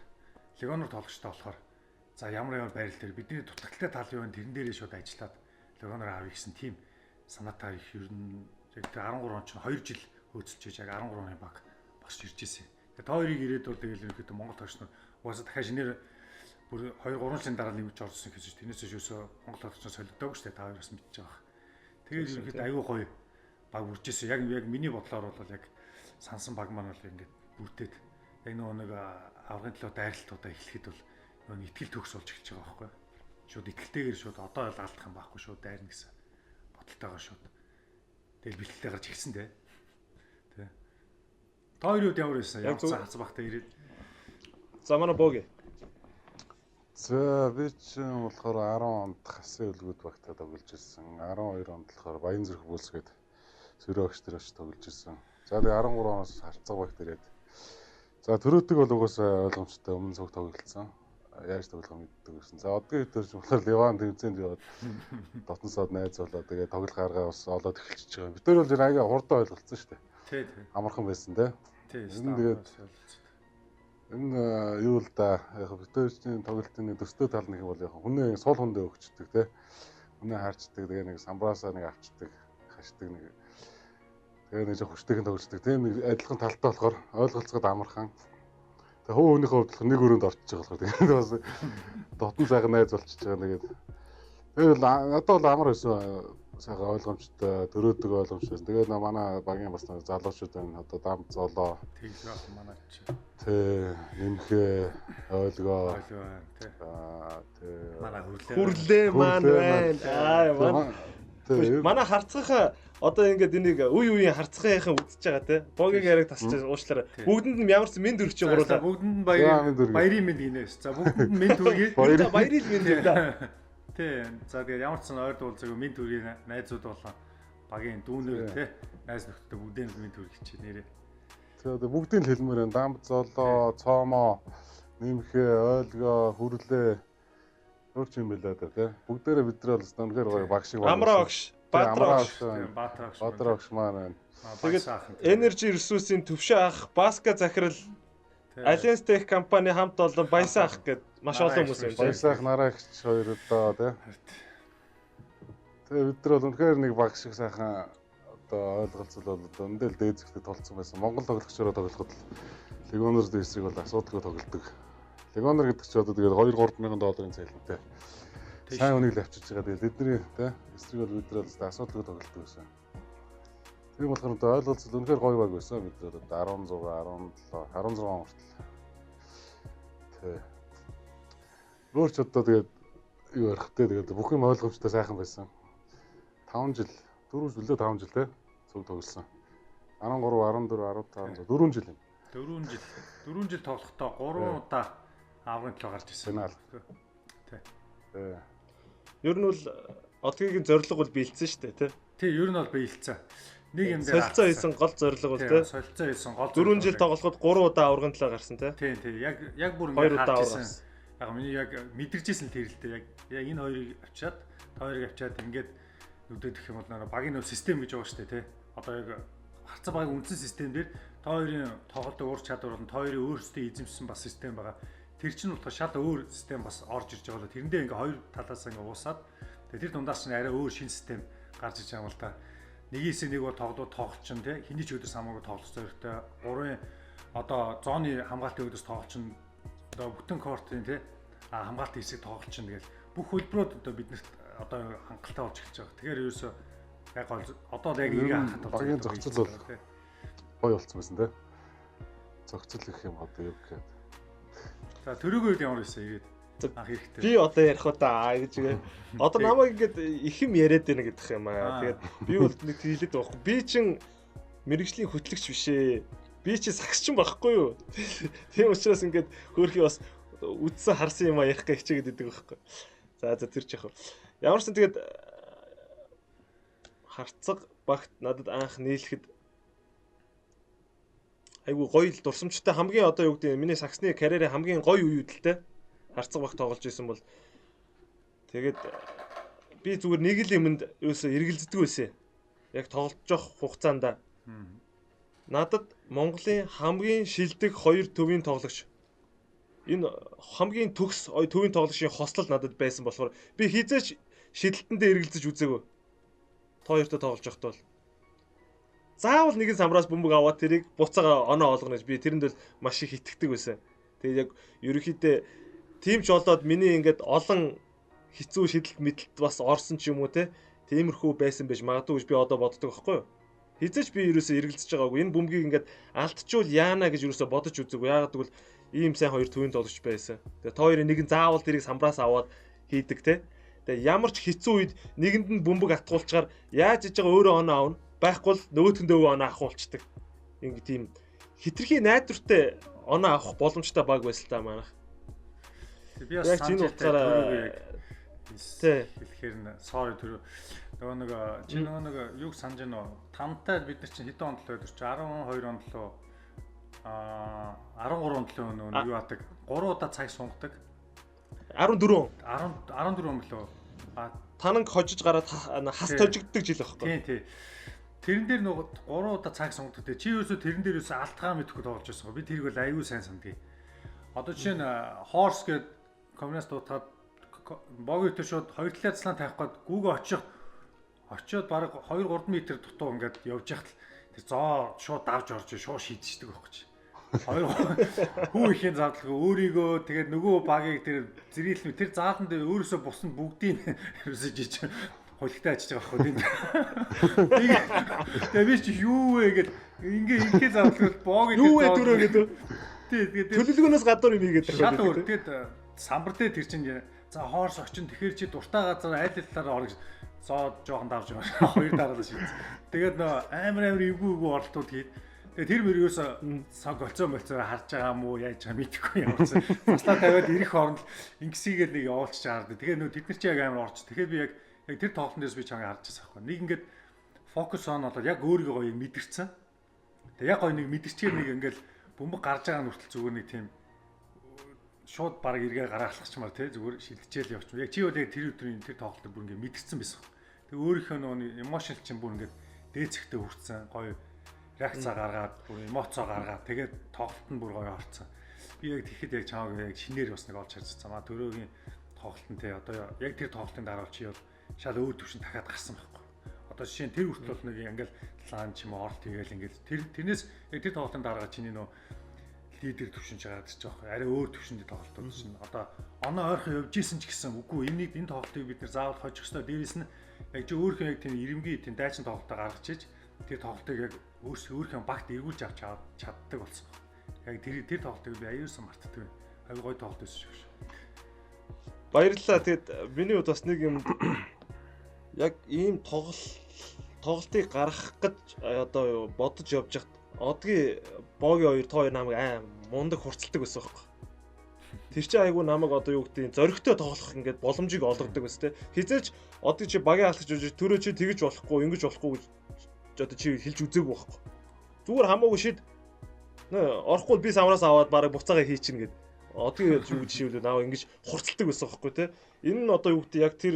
легионер тоглогчтой болохоор за ямар байрал дээр бидний дутагдaltaй тал юу вэ тэрэн дээрээ шууд ажиллаад легионер авъя гэсэн тийм санаатай их ер нь яг 13 он чинь 2 жил хөөцөлж яг 13 оны баг босч ирж ирсэн. Тэгээ та хоёрыг ирээд бол тэгэл ерөөхдөө Монгол тоглогч нар угаасаа дахиад шинээр бүр 2 3 жилийн дараа нэмж орсон гэж тэрнээс юусоо Монгол тоглогч нар солигдоогүй шүү дээ. Та хоёроос мэдчихэж байгаа. Тэгээд ерөөхдөө аюу гоё баг үржсэн. Яг миний бодлоор бол яг сансан баг маань бол ингээд бүртээд яг нэг аврагын төлөө дайралтуудаа эхлэхэд бол нөгөө итгэл төгс болж эхэлж байгаа байхгүй. Шууд итгэлтэйгээр шууд одоо л алдах юм байхгүй шууд дайрна гэсэн бодолтойгоо шууд. Тэгэл бэлтгэлтэй гарч ирсэн дээ. Тэ. Та хоёрууд ямар байсан? Яг хацаа багтаа ирээд. За манай боги. За би чинь болохоор 10 онд хасын үлгүүд багтаа тоглож ирсэн. 12 онд болохоор Баянзүрх бүлсгээд сөрөө огч дээр очиж тоглож ирсэн. За тэгээ 13 оноос харцаг багт ирээд. За төрөөтөг бол угаасаа ойлгомжтой өмнө цог тоглолцсон. Яаж тоглох мэддэг гэсэн. За одгийн үеэр ч болохоор Ливан тэмцээнд яваад дотносоод найз болоо тэгээ тоглох аргаа бас олоод эхэлчихэж байгаа. Бид нар бол аяга хурдан ойлголцсон шүү дээ. Тий. Амархан байсан те. Тий. Тэгээд энэ юу л да яг битүүрийн тоглолтын төстэй тал нэг бол яг хүнээ сул хүндээ өгчдөг те. Хүнээ харчдаг тэгээ нэг самбраасаа нэг авчдаг, хашдаг нэг. Тэгээ нэг жоо хүчтэйг тоглолцдог. Тийм нэг адилхан талтай болохоор ойлголцоход амархан. Тэгээ хөөнийхөө хувьд нэг өрөөнд орчиж байгаа болохоор тэгээд бас дотн сайхан найз болчихж байгаа тэгээд тэгэл надад бол амар байсан сайхан ойлгомжтой төрөөдөг ойлгомжтой. Тэгээд манай багийн бас залуучууд байна. Одоо дам золоо тэгж байх манай чи. Тэ нэмхээ ойлгоо тий. Тэ Манай Хүрлээ маань байна. Манай харцгах одоо ингээд энийг үе үеийн харцгахын үзэж байгаа те. Богийн яриг тасч уучлаарай. Бүгдэнд нь ямар ч мэд өрч гуруулаа. Бүгдэнд нь баярын мэд гинээс. За бүгдэнд нь мэд төргий. Баярын мэд юм да. Тий. За тэгээд ямар ч сан ойр дуулцаг мэд төргийн найзууд болон багийн дүүнэр те. Найз нөхдөд бүгдийн мэд төргий чи нэрээ. Тэгээд бүгдийн л хэлмээр байна. Дам золоо, цоомоо, нэмхээ, ойлгоо, хүрлээ. Өөр ч юм байлаа да тий. Бүгдээрээ бид нар бол үнэхээр гоё баг шиг байна. Амраа огш, Баатар огш, Баатар огш маань байна. Тэгээд Energy Resource-ийн Төвшин ах, Баска захирал, Alliance Tech компани хамт олон Баясан ах гэд маш олон хүмүүс байна. Баясан ах нараа ихч хоёр одоо тий. Тэгээд бид нар бол үнэхээр нэг баг шиг сайхан одоо ойлголцол бол өндөл дээзэгтэй толцсон байсан. Монгол тоглогчороо тоглоход Legionер дэсрийг бол асуудалгүй тоглодог. Legionер гэдэг чинь одоо тэгээд 2-3 мянган долларын цалинтай. Сайн үнийг л авчирч байгаа. Тэгээд эдний тий эсрэг бол бид нар бол асуудалгүй тоглодог байсан. Тийм болохоор одоо ойлголцол үнэхээр гоё баг байсан. Бид нар одоо 16 хүртэл. Тий. Өөрч одоо тэгээд юу ярихтэй тэгээд бүх юм ойлгомжтой сайхан байсан. 5 жил 4 жил тий цуг тоглосон. 13, 14, 15, 4 жил юм. 4 жил тоглохдоо 3 удаа аврагын төлөө гарч ирсэн. Тий. Ер нь бол одгигийн зорилго бол биелсэн шүү дээ, тий. Тий, ер нь бол биелсэн. Нэг юм дээр солилцоо хийсэн гол зорилго бол тий. Солилцоо хийсэн гол 4 жил тоглоход 3 удаа аврагын төлөө гарсан тий. Тий. Яг бүр ингэ харж ирсэн. Яг миний яг мэдэрчээсэн тэрэлтэй. Яг энэ хоёрыг авчиад, та хоёрыг авчиад ингээд нүдэд гэх юм бол нэг багийн нөө систем гэж байгаа шүү дээ, тий. Одоо яг харцаа багийн үндсэн систем дээр та хоёрын тоглолтын ур чадвар болон та хоёрын өөрсдөө эзэмшсэн бас систем байгаа. Тэр чинь болохоор шал өөр систем бас орж ирж байгаа л тэрэндээ ингээ хоёр талаас ингээ уусаад тэр дундаас чинь арай өөр шинэ систем гарч иж байгаа юм л та. Нэгээс нэг бол тоглолчин тий хэний ч өдөрс хамаагүй тоглох зорилготой 3-ын одоо зооны хамгаалтын өдөрс тоглолчин одоо бүтэн кортын тий хамгаалтын хэсэг тоглолчин тэгэл бүх хөлбрүүд одоо биднэрт одоо хангалттай болж эхэлж байгаа. Тэгэхээр ерөөсөө яг одоо л яг ингээ хахад багийн зохицол бол гоё болцсон байсан тий. Зохицол гэх юм одоо юу гэхээр за төрөөгөө ямар байсан ирээд анх хэрэгтэй. Би одоо ярих удаа гэж гээ. Одоо намайг ингээд их юм яриад байна гэдэг юм аа. Тэгээд би бол нэг хэлээд байхгүй. Би чин мэрэгжлийн хөтлөгч биш ээ. Би чи сагсчин байхгүй юу? Тийм учраас ингээд хөөрхий бас үдсэн харсан юм а ярих гэж хичээгээд идэг байхгүй. За тэр ч яах вэ? Ямар ч сан тэгээд харцаг багт надад анх нийлэхэд айгу гоё л дурсамжтай хамгийн одоо юу гэдэг миний саксны карьерийн хамгийн гоё үе үдэлтэй харцаг багт тоглож исэн бол тэгээд би зүгээр нэг л юмд юусаа эргэлздэг байсан. Яг тоглож явах хугацаанд надад Монголын хамгийн шилдэг 2 төвийн тоглогч энэ хамгийн төгс төвийн тоглогчийн хослол надад байсан болохоор би хизээч шидэлтэндээ эргэлзэж үзээгүй. Та хоёртой тоглож явахдаа бол заавал нэгэн самраас бөмбөг аваад тэрийг буцаага оноо олгоно гэж би тэрэнд бол маш их итгэдэг байсан. Тэгээд яг ерөнхийдөө тим ч болоод миний ингээд олон хэцүү шидэлт мэдлэлт бас орсон ч юм уу те. Тиймэрхүү байсан байж магадгүй гэж би одоо боддог байхгүй юу? Хизээч би ерөөсөө эргэлзэж байгаагүй. Энэ бөмбөгийг ингээд алдчихвал яана гэж ерөөсөө бодож үзээгүй. Яагаад гэвэл ийм сайн 2 төвийн тоглогч байсан. Тэгээд та хоёрын нэг нь заавал тэрийг самраас аваад хийдэг те. Тэгээд ямар ч хэцүү үед нэгэнд нь бөмбөг атгуулчаар яаж иж байгаа өөрөө оноо аавна. Байхгүй л нөгөөтөндөө оноо авахулцдаг. Ингээ тийм хитрхи найдвартай оноо авах боломжтой баг байсан та манайх. Би бас энэ утгаараа хэлэхээр нь sorry тэр нөгөө чи нөгөө юг санаж байна уу? Тамтай бид нар чинь хэдэн онд л байдаг чи 12 онд лөө 13 онд лөө нөгөө юу адаг 3 удаа цаг сунгадаг. 14 он лөө тананг хожиж гараад хас тожигддаг жил байхгүй. Тийм. Тэрэн дээр нөгөө 3 удаа цаг сунгадаг. Чи юусоо тэрэн дээр юусоо алтгаа мэдхгүй тоглож байсан. Би тэрийг бол аюу сайн сандгийг. Одоо жишээ нь Horse гээд коммунист дутаад богийн өтөр шууд хоёр талаар цалан тавих гээд гүүгээ очиод баг 2-3 м дутуу ингээд явж яхад тэр зоо шууд давж орж шууд шийдчихдэг байхгүй чи. Хоёр хүү ихийн завдлага өөрийгөө тэгээд нөгөө багийг тэр зэрэлмэ тэр заалан дээр өөрөөсөө бусна бүгдийг ерөөсөө жиж хулигтай ачиж байгаа байхгүй тийм. Тэгээд би чи юу вэ гэд ингээ завдлага боог юу вэ дөрөө гэдэг. Тэгээд Төлөвлөгөөнөөс гадуур юм ийгээд шал өөр. Тэгээд самбар дээр тэр чинь за хоорс очин тэгэхээр чи дуртай газар аль талаараа орох зоо жоохон давж байгаа. Хоёр дараалал шийдсэн. Тэгээд нөө амар эвгүй оролтууд хийд. Тэгээд тэр мөрөөс цаг голцоо харж байгаа юм уу яаж байгаа мэдэхгүй явуулсан. Туслаа тавиад ирэх хооронд ингэсийгээд нэг явуулчих чаардаг. Тэгээд нөө тэд нар чи яг амар орч. Тэгэхээр би яг тэр тоглолтын дээрс би чанга харж байгаа байхгүй. Нэг ингээд фокус он болоод яг өөрийгөө гоё мэдэрсэн. Тэгээд яг гоё нэг мэдэрчээр нэг ингээд бөмбөг гарч байгаа нүртэл зүгээр нэг тийм шууд баг эргээ гараа алхачмаар тий зүгээр шилдчихэл явчих. Яг чи бол яг тэр өдрийн тэр тоглолтыг бүр ингээд мэдэрсэн байсан. Тэг өөрийнхөө нөгөө эмошнл чинь бүр ингээд дээцэхтэй хүрсэн гоё реакцаа гаргаад бүр эмоцоо гаргаад тэгээд тоглолт нь бүр гоё орцсон. Би яг тэгэхэд яг чамаг яг шинээр бас нэг олж харчихсан. Маа төрөөгийн тоглолт нь тий одоо яг тэр тоглолтын дараа чи бол шал өөр төвшин дахиад гарсан байхгүй. Одоо жишээ нь тэр хүртэл бол нэг ингээл лаан ч юм уу оролт хийгээл ингээл тэрнээс яг тэр тоглолтын дараа чиний нөгөө лидер төвшин чагаад ирчих жоохгүй. Арай өөр төвшөнд тоглолтууд шин. Одоо оноо ойрхон явж исэн ч гэсэн үгүй энэ тоглолтыг бид нэр заавал хожих ёстой. Дээрээс нь яг чи өөрийнхөө яг тийм ирэмгийн тийм дайчин тоглолтоо гаргаж иж тэр тоглолтыг яг өөрийнхөө багт эргүүлж авч чаддаг болсон. Яг тэр тоглолтыг би аюулсан мартдаг. Аюул гоё тоглолт байсан шүү. Баярлалаа. Тэгэд миний хувьд бас нэг юм яг ийм тоглолтыг гаргах гэж одоо бодож явж хат одгийн богийн хоёр тоо хоёр намайг мундаг хурцлдаг байсан байхгүй. Тэр чинь айгүй намайг одоо юу гэдэг зөрөгтэй тоглох ингээд боломжийг олгодог байсан те. Хизээч одгийн чи багийн алхаж үжиж төрөө чи тэгэж болохгүй ингэж болохгүй гэж одоо чи хэлж үзээгүй байхгүй. Зүгээр хамаагүй шид орохгүй би самраас аваад барыг буцаагаа хийчихнэ гэд. Одгийн юу жишээлбэл наваа ингэж хурцлдаг байсан байхгүй те. Энэ нь одоо юу гэдэг яг тэр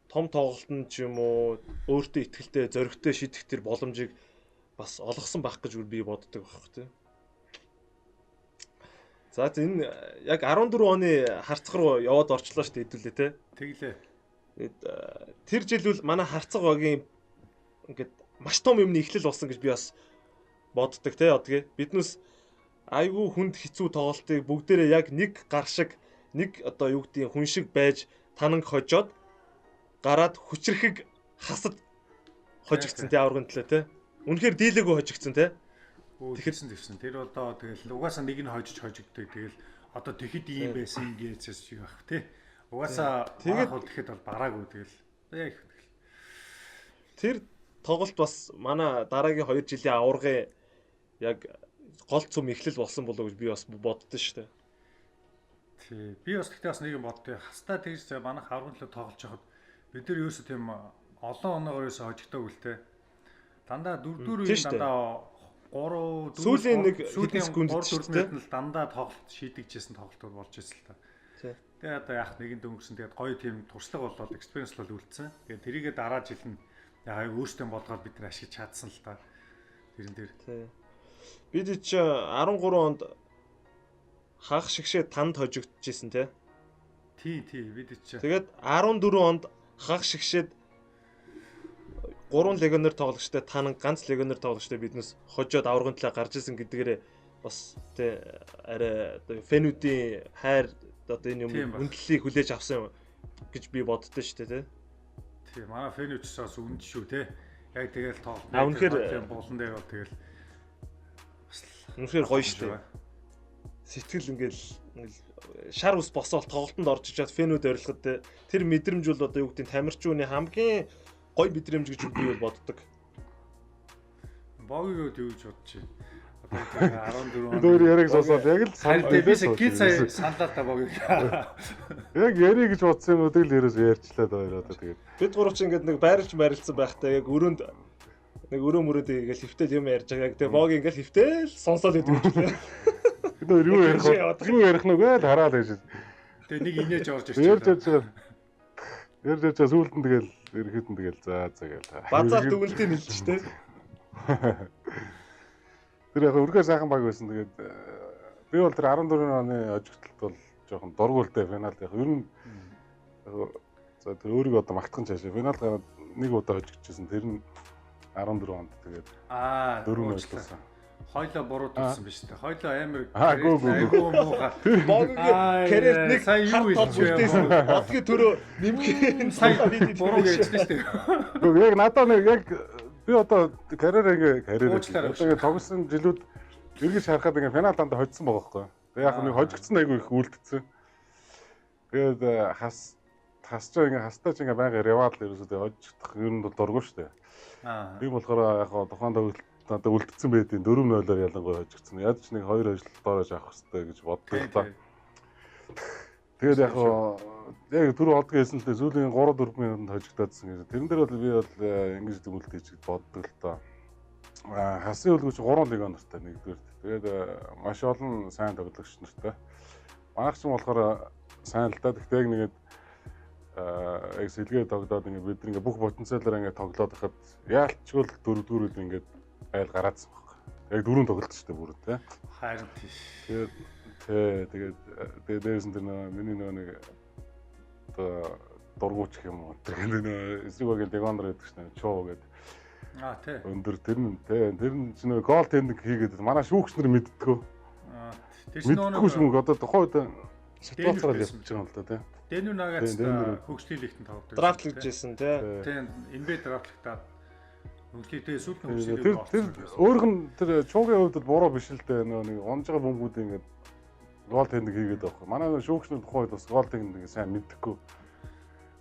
том тоглолтын ч юм уу өөртөө ихтэй зөрөгтэй шийдэх тэр боломжийг бас олгосон байх гэж би боддог байхгүй те. За энэ яг 14 оны харцаг руу яваад орчлоо шүү дээ хэдүүлээ те. Тэглээ. Тэр жил бол манай харцаг багийн ингээд маш том юмны эхлэл болсон гэж би бас боддог те одгийн. Биднээс айгүй хүнд хэцүү тоглолтыг бүгдээрээ яг нэг гар шиг нэг одоо юу гэдэг хүн шиг байж тананг хожоод гараад хүчрэхэг хасад хожигдсан те аврагын төлөө те. Үнэхээр дийлэгөө хожигдсан те. Тэгсэн. Тэр одоо тэгэл угаасаа нэг нь хожигддаг. Тэгэл одоо тэгэхэд ийм байсан гэжээс юу ах тий. Угаасаа тэгээд бол тэгэхэд бол бараагүй тэгэл. Яг тэр тоглолт бас манай дараагийн 2 жилийн аваргын яг гол цөм эхлэл болсон болоо гэж би бас боддоо шүү дээ. Тий. Би бас тэгтээ бас нэг юм боддоо. Хастаа тэгж манайх аврагын төлөө тоглож байхад бид нар ерөөсөө тийм олон оноогоор ерөөсөө хожигдоогүй л те. Дандаа 4 үеийн дандаа 3 сүүлийн нэг хэдэн секунд л дандаа тоглолт шийдэгжсэн тоглолтууд болж ирсэн л та. Тэгээ одоо яг нэгэн дөнгөсөн тэгээд гоё тийм туршлага болоод experience бол үлдсэн. Тэгээд тэрийгээ дараа жил нь яг өөртөө болгоод бид нар ашиглаж чадсан л та. Тэрэн дээр. Бид чи 13 онд хагас шигшээ танд хожигдчихсэн те. Тий бид чи. Тэгээд 14 онд хагас шигшээд 3 легионер тоглогчтой танан ганц легионер тоглогчтой биднээс хожоод аврагын төлөө гарч исэн гэдгээрээ бас тэ арай одоо фэнүүдийн хайр одоо энэ юм үнэллийг хүлээж авсан гэж би боддоо шүү дээ тий. Манай фэнүүдс бас үнд шүү те. Яг тэгэл тоглолт. Үнэхээр болон дээр бол тэгэл үнэхээр гоё шүү дээ. Сэтгэл ингээл шар ус босоод тоглолтод орж ичээд фэнүүд ойрлоход тэр мэдрэмж бол одоо юу гэдэг тамирчууны хамгийн гой мэдрэмж гэж би бол боддог. Боогиод юу гэж бодож байна? Одоо 14 он. Дөр яриг сонсоод яг л санал би сая саналаа та боог. Яг яри гэж бодсон юм уу тэгэл ерөөс ярьчлаа даа одоо тэгээд. Бид гурав чи ингээд нэг байрлж марилцсан байхдаа яг өрөөнд нэг өрөө мөрөөд ингээл хөвтөл юм ярьж байгаа. Яг тэгээ боог ингээл хөвтөл сонсоод идэв юм чинь. Дөр юу ярих нүгэл хараад байж. Тэгээ нэг инээж орж ирчихсэн. Ярьж сүүлд нь тэгэл ирэхэд нь тэгэл за гээл. Базар дүгэлтийг нэлж тээ. Тэр яг өргөө сайхан баг байсан. Тэгээд би бол тэр 14 оны хожигдолд бол жоохон дургуултай финалд яг ер нь за тэр өөрийгөө одоо магтхан цаашаа финалд гараад нэг удаа хожигдчихсэн. Тэр нь 14 онд тэгээд 4 нойлсон. Хойлоо буруу тулсан биз дээ. Хойлоо амар гүү. муухай. Богийн карьер нэг сая юу хар тод хэлж үлдээсэн. вэ? Одгийн төрөө нэмэх Сая буруу ярьж шүү дээ. Гэхдээ яг надад нэг яг би одоо карьер Уучлаарай. одоо тогсон жилүүд эргэж харахад ингээ финал дандаа хоцсон байгаа байхгүй. Тэгээ яг нэг хожигдсан айгүй их үлдсэн. Тэгээд хасч ингээ хастаач ингээ байга ревал ерөөсөө тэгээ хожигдох ер нь дурггүй шүү дээ. Би болохоор яг тухайн одоо үлдсэн байдیں۔ 4-0-оор ялангуяа хожигдсан. Яаж ч нэг 2 ажил доорож авах хэрэгтэй гэж боддог л та. Тэгээд яг түрүү одгийн хэлсэн л дээ сүүлийн 3-4 минутанд хожигдоодсэн гэж. Тэрэн дээр бол би бол ингэж дүгнэлт хийж боддог л та. Хасын үлгүүч 3 лиг нартай нэгдүгээр. Тэгээд маш олон сайн тоглогч нартай. Манайх ч болохоор сайн л та. Гэхдээ яг нэгэд яг сэлгээ тоглоод ингээ бид ингээ бүх потенциалаар ингээ тоглоод байхад яалтчгүй 4-4-д ингээ айл гараадсан баг. Яг 4 тоглолт шүү дээ бүр тий. Харин тийш. Тэгээд дээрээс нь миний нэг одоо дургуйч юм уу. Тэгээд эсрэг багийн дегонор гэдэг чинь чоо гэдэг. Тий. Өндөр тэр нь чинь гол тендинг хийгээд манай шүүгч нар мэддэггүй. Тийш мэддэггүй шүү одоо тухайд ситуацаар л явж байгаа юм л да тий. Дэнү нагаац хөгжлийн лигтэн тоглодог. Драфт хийжсэн тий. Тийм NBA драфтлагдаад хөгжлийтэй сүүлд нь Тэр хөгжлийг өөрөг нь тэр чуугийн хувьд буруу биш л дээ нэг онж байгаа бөмбүүд ингээд гол тендинг хийгээд байгаа. Манай шүүгчнүүд тухайд бас гол тендинг сайн мэддэггүй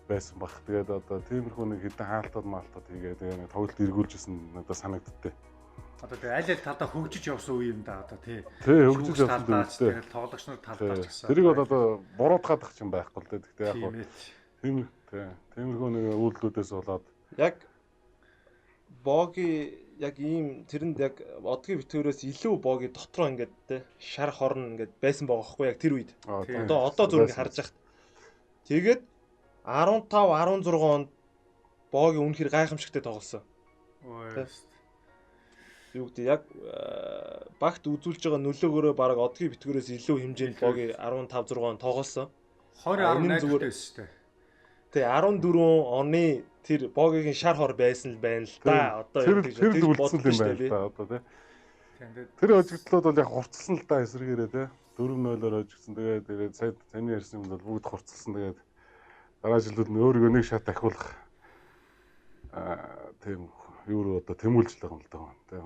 байсан баг. Тэгээд одоо тиймэрхүү нэг хэдэн хаалтууд маалтууд хийгээд нэг тоглолт эргүүлжсэн надад санагддээ. Одоо тэгээ аль аль талдаа хөгжиж явсан үе юм да одоо тий. Тий хөгжиж явсан дээ. Тэгээд тоглогч нар талдаа ч гэсэн. Тэрийг бол одоо буруутгаадах юм байхгүй л дээ. Гэхдээ яг тийм тиймэрхүү нэг үйлдэлүүдээс болоод яг боги яг ийм тэрэнд яг одгийн битүүрээс илүү боги дотроо ингээд те шар хорн ингээд байсан байгаа байхгүй яг тэр үед. Одоо зүрх харж яхад. Тэгээд 15 16 онд боги үнэхээр гайхамшигтай тоглосон. Юу гэдэг яг багт үзүүлж байгаа нөлөөгөөрөө баг одгийн битгүүрээс илүү хэмжээнд боги 15 6 он тоглосон. 20 18 байсан шүү дээ. Тэ 14 оны тэр богийн шар хор байсан л байна л да. Одоо тэр үлдсэн юм байна л да одоо тий. Тэр хожигдлууд бол яг хурцлсан л да эсрэгээрээ тий. 4-0-оор хожигдсан. Тэгээд сая таны ярьсан юм бол бүгд хурцлсан. Тэгээд дараа жилүүд нь өөрийгөө нэг шат ахиулах тийм юу руу одоо тэмүүлж л байгаа юм л да. Тий.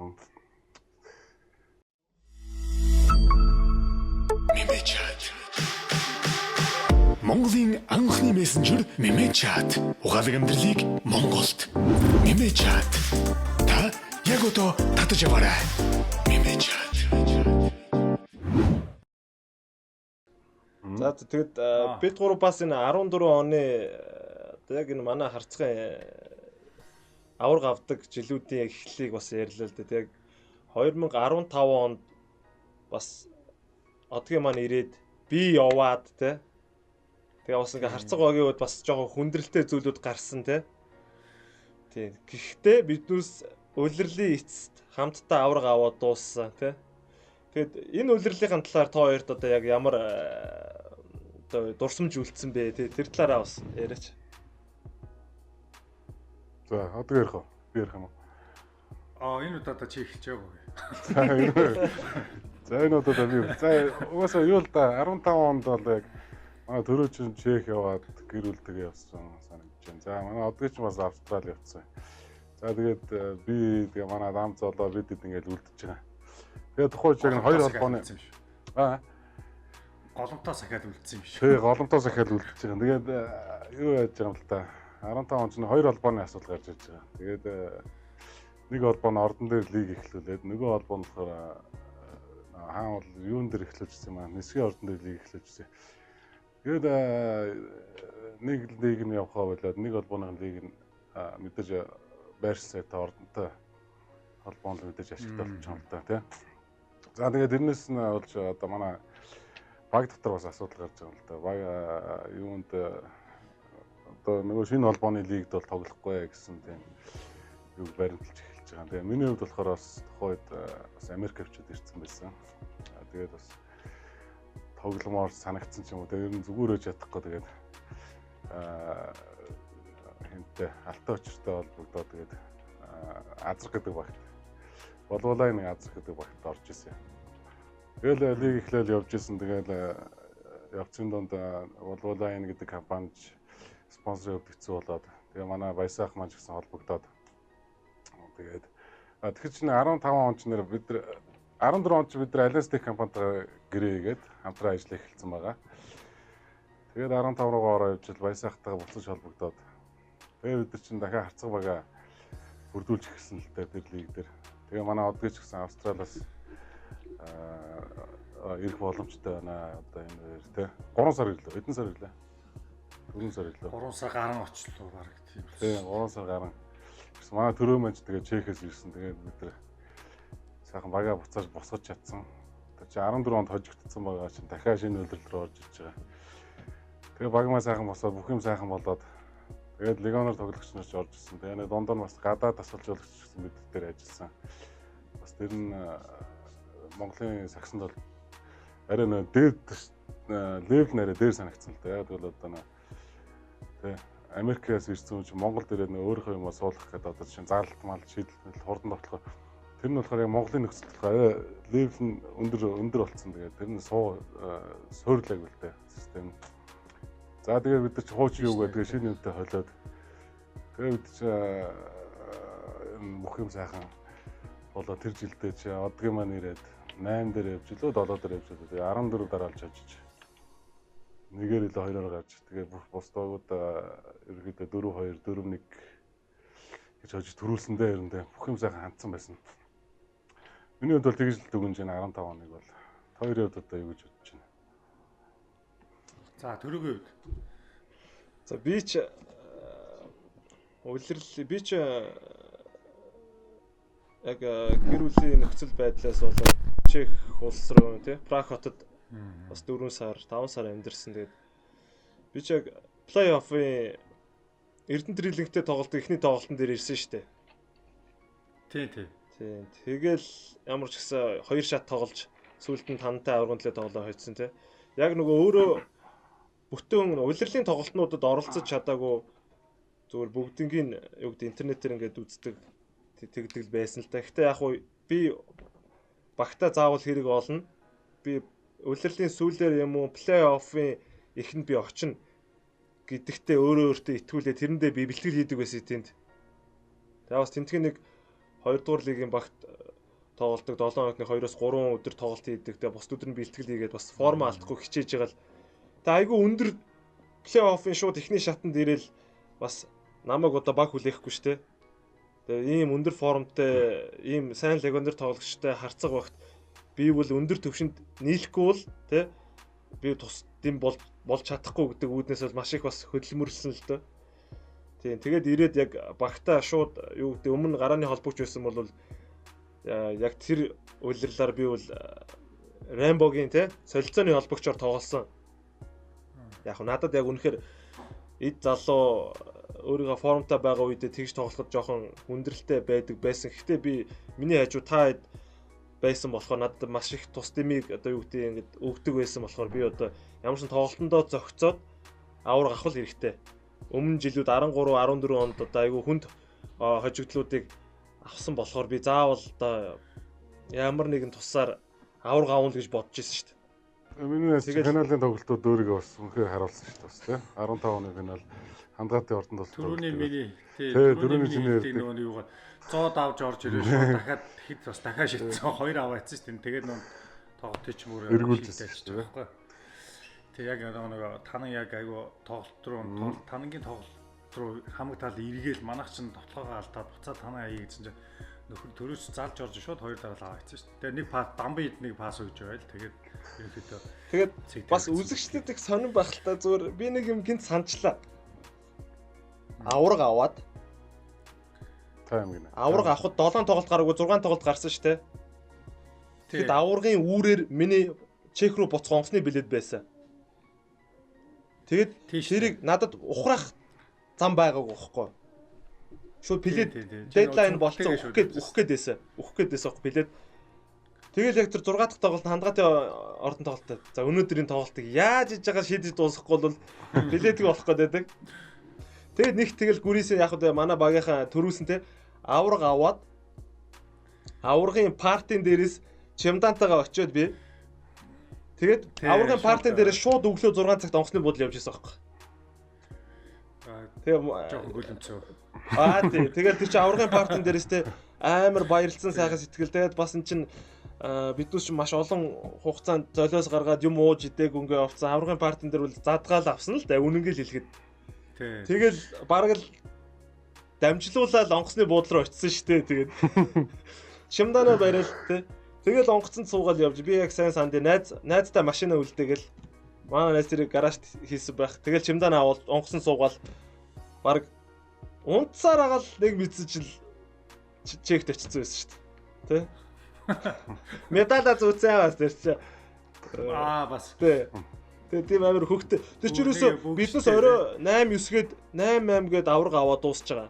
Мемечат. Монголын анхны мессенжер Мемечат. Угаалаг амьдралыг Монголд. Мемечат. Та яг одоо татаж аваарай. Мемечат. За тэгэд бид гурав бас энэ 14 оны одоо яг энэ манай харцгай авраг авдаг жилүүдийн эхлэлийг бас ярьлаа л да. Тэг 2015 онд бас одгийн маань ирээд би яваад те. Тэгээ бас ингээ харцаг багийн үед бас жоохон хүндрэлтэй зүйлүүд гарсан те. Тийм. Гэхдээ биднээс улирлын эцэст хамтдаа авраг аваад дууссан те. Тэгэд энэ улирлын талаар та хоёрт одоо яг ямар одоо дурсамж үлдсэн бэ те. Тэр талаараа бас яриач. За одоо ярих уу? Би ярих юм уу? Энэ удаа чи эхэлж байгаа. За энэ удаа би. За угаасаа юу л да 15 онд бол яг манай төрөө чинь Чех яваад гэр бүлтэйгээ явсан санагдаж байна. За манай одгийн чинь бас Австрали явцсан. За тэгээд би тэгээ манай дам золоо бид ингээд үлдчихэж байгаа. Тэгээд тухайн яг 2 холбооны голомтоо сахиад үлдсэн юм шиг. Тий, голомтоо сахиад үлдчихэж байгаа. Тэгээд юу яаж байгаа юм л та. 15 он чинь 2 холбооны асуудал гарч ирж байгаа. Тэгээд нэг холбоо нь ордон дээр лиг эхлүүлээд нөгөө холбоо нь болохоор хаан бол юун дээр эхлүүлсэн юм аа. Нисгийн ордон дээр лиг эхлүүлсэн. Тэгээд нэг лиг нь явахаа болоод нэг холбооны лиг нь мэдээж байрсан сайтай ордонтой холбоон л мэдээж ашигтай болж байгаа юм л да тий. За тэгээд тэрнээс нь болж одоо манай баг дотор бас асуудал гарч байгаа юм л да. Баг юунд одоо нөгөө шинэ холбооны лигд бол тоглохгүй гэсэн тийм юу баримталж эхэлж байгаа. Тэгээ миний хувьд болохоор бас тухайд бас Америк хвчүүд ирсэн байсан. Тэгээд бас тогломоор санагдсан ч юм уу. Тэгээ ер нь зүгүүрөө чадахгүй тэгээд хинтээ алтай очиртой холбогдоод тэгээд азар гэдэг багт Болволай нэг аз гэдэг багт орж исэн. Тэгэл лиг эхлээл явж исэн. Тэгэл явцын донд Болволай гэдэг компанид спонсор өгдөгцөө болоод тэгээ манай Баясаах маань ч гэсэн холбогдоод тэгээд тэгэхээр чинь 15 он ч нэр бид 14 онд ч бид нар Alliance Tech компанитайгаа гэрээгээд хамтран ажиллах эхэлсэн байгаа. Тэгээд 15 руугаа ороо явж Баясаахтайгаа буцаж холбогдоод тэгээд бид нар чинь дахиад харцаг бага бүрдүүлж эхэлсэн л дээ тэр лиг дээр. Тэгээ манай одгийн ч гэсэн Австралиас ирэх боломжтой байна. Одоо энэ үеэр те 3 сар ирлээ. Хэдэн сар ирлээ? 4 сар ирлээ. 3 сар гарan очлоо баг тийм. Тэгээ 3 сар гарan. Гэсэн манай төрөө мэж тэгээ Чехээс ирсэн. Тэгээд бид нар сайхан бага буцааж босгож чадсан. Тэр чинь 14 онд хожигдсон байгаа чинь дахиад шинэ үйлдэл рүү орж ирж байгаа. Тэгээ багмаа сайхан босоод бүх юм сайхан болоод тэгээд легионоор тоглогч нар ч орж ирсэн. Тэгээ нэг дундаар бас гадаад тасалжуулагч гэсэн бид дээр ажилласан. Бас тэр нь Монголын сагсанд бол арай нэ дээр левел нэрээ дээр санагдсан л да. Яг бол одоо нэ Америкээс ирсэн хүн чинь Монгол дээрээ нэ өөрийнхөө юм суулгах гэдэг одоо чинь заалт мал шийдэл хурдан тоглохоор тэр нь болохоор яг Монголын нөхцөл болохоор арай левел нь өндөр болцсон. Тэгээд тэр нь суйрлаг үл дээ систем. За тэгээд бид нар чи хууч юу гэдэг шинэ юмтай холиод тэгээд бид чи бүх юм сайхан болоо тэр жилдээ чи одгийн маань ирээд 8 дээр явж лөө 7 дээр явж лөө 14 дараалж очиж нэгээр илүү хоёроор гарч тэгээ бүх бус доогууд ерөөдөө 4-2 4-1 гэж хожиж төрүүлсэндээ ерөндөө бүх юм сайхан хандсан байсан. Миний хувьд бол тэгж л дүгнж байна 15 оныг бол хоёрын хувьд одоо юу гэж бодож байна. За төрөгийн үед. За би ч улирал би ч яг гэр бүлийн нөхцөл байдлаас болоод Чех улс руу тий Праг хотод бас 4 сар 5 сар амьдэрсэн. Тэгээд би ч яг плей-оффын Эрдэнэ Дриллингтэй тоглолт эхний тоглолтын дээр ирсэн шүү дээ. Тий. Тэгэл ямар ч гэсэн 2 шат тоглож сүүлд нь 5-тай аврагын төлөө тоглоо хоцсон тий. Яг нөгөө өөрөө бүтэн улирлын тоглолтнуудад оролцож чадаагүй зүгээр бүгднгийн юу гэдэг интернетээр ингээд үздэг тэгдэл байсан л та. Гэхдээ яг уу би багтаа заавал хэрэг олно. Би улирлын сүүлээр юм уу плей-оффын эхэнд би очино гэдэгтээ өөртөө итгүүлээ тэрэндээ би бэлтгэл хийдэг байсан тэнд. Тэгээ бас тентгийн нэг 2 дугаар лигийн багт тоглолдог 7 хоногны 2-оос 3 өдөр тоглолт хийдэг. Тэгээ бус өдөр нь бэлтгэл хийгээд бас форм алдахгүй хичээж байгаа л. Тэгээ айгүй өндөр плей-оффын шууд эхний шатанд ирээл бас намайг одоо баг хүлээхгүй шүү дээ. Тэгээ ийм өндөр формтой, ийм сайн легионер тоглогчтой харцаг багт би бол өндөр төвшөнд нийлэхгүй бол тий би тус дэм болж чадахгүй гэдэг үүднээс бол маш их бас хөдөлмөрлсөн л дөө. Тийм тэгээд ирээд яг багтаа шууд юу гэдэг өмнө гарааны холбогч байсан бол яг тэр улирлаар би бол Рамбогийн тий солилцооны холбогчоор тоглосон. Яг надад яг үнэхээр эд залуу өөрийнхөө формтой байгаа үедээ тэгж тоглоход жоохон хүндрэлтэй байдаг байсан. Гэхдээ би миний хажуу та хэд байсан болохоор надад маш их тус дэмийг одоо юу гэдэг ингэж өгдөг байсан болохоор би одоо ямар ч тоглолтондоо зөгцөөд авраг авах хэрэгтэй. Өмнө жилүүд 13 14 онд одоо айгүй хүнд хожигдлуудыг авсан болохоор би заавал одоо ямар нэгэн тусаар авраг авах гэж бодож ирсэн шүү дээ. Миний финалийн тоглолтууд өөрийгөө бас үнхээр харуулсан шүү дээ бас тийм 15 оны финал хандгаатын ордонд бол Түрүүний миний түрүүний чиний нөгөө юугаар 100 давж орж ирээ шүү дахиад хэд бас дахиад шилжсэн 2 аваа ийцсэн шүү дээ. Тэгээд нөө тоглолтыг ч мөр эргүүлжсэн шүү дээ. Тэг яг нөгөө танан яг айгу тоглолт руу танангийн тоглолт руу хамаг тал эргээл манайх чинь тоглоогоо алдаад буцаад танаа хий гэсэн чинь нөхөр төрөөс залж орж шууд 2 дараа аваа ийцсэн шүү дээ. Тэгээд нэг пас дамбид нэг пас өгж байл. Тэгээд ерөнхийдөө тэгээд бас үзэгчдэд их сонирн байх л та зүгээр би нэг юм гинт санчлаа. Авраг аваад тайм гинэ. Авраг авахд 7 тоглолт гараагүй 6 тоглолт гарсан шүү дээ. Тэгэд аврагын үүрээр миний Чех руу буцах онгоцны билет байсан. Тэгэд тэрийг надад ухрах зам байгаагүй байхгүй. Шууд билет дедлайн болцсон өгөх гээд байсан. Өгөх гээд байсан билет. Тэгэл яг тэр 6 дахь тоглолт хандгаатын ордон тоглолттой. За өнөөдрийн тоглолтыг яаж хийж байгаа шийдэж дуусгахгүй бол билетийг олох гээд байдаг. Тэгээд нэг тэгэл гүрээсээ яг одоо манай багийнхаа төрүүлсэн те авраг аваад аваргын партийн дээрээс чемдантайгаа очиод би тэгээд аваргын партийн дээрээс шууд өглөө 6 цагт онгоцны буудлын явж байсан байхгүй. Тэгээ жоохон гөлөмцөө. Тийм. Тэгээд тэр чинь аваргын партийн дээрээс те амар баярлсан сайхан сэтгэл. Тэгээд бас эн чинь биднес чинь маш олон хугацаанд золиос гаргаад юм ууж идэг өнгөө авцсан. Аваргын партийн дээр бол задгаал авсан л да. Үнэнгээл хэлэхэд. Тэгэл бараг л дамжлуулаад онгоцны буудлын руу очисон шүү дээ. Тэгээд шимданаа барайл те. Тэгэл онгоцонд суугаад явж би яг сайн санд найзтай машина үлдээгээл манай найз тэрийг гаражт хийсэн байх. Тэгэл чемдан аваад онгоцонд суугаал баг унтсаар агаал нэг мэдсэн чил чект очсон байсан шүү дээ. Тэ? Медалаа зүүцээ бас тэр чи. Бас. Тэ. Тэгээ тийм амар хөхтэй. Тэр ч юусоо биднес орой 8-9-гээд 8-8 гээд авраг аваад дуусч байгаа.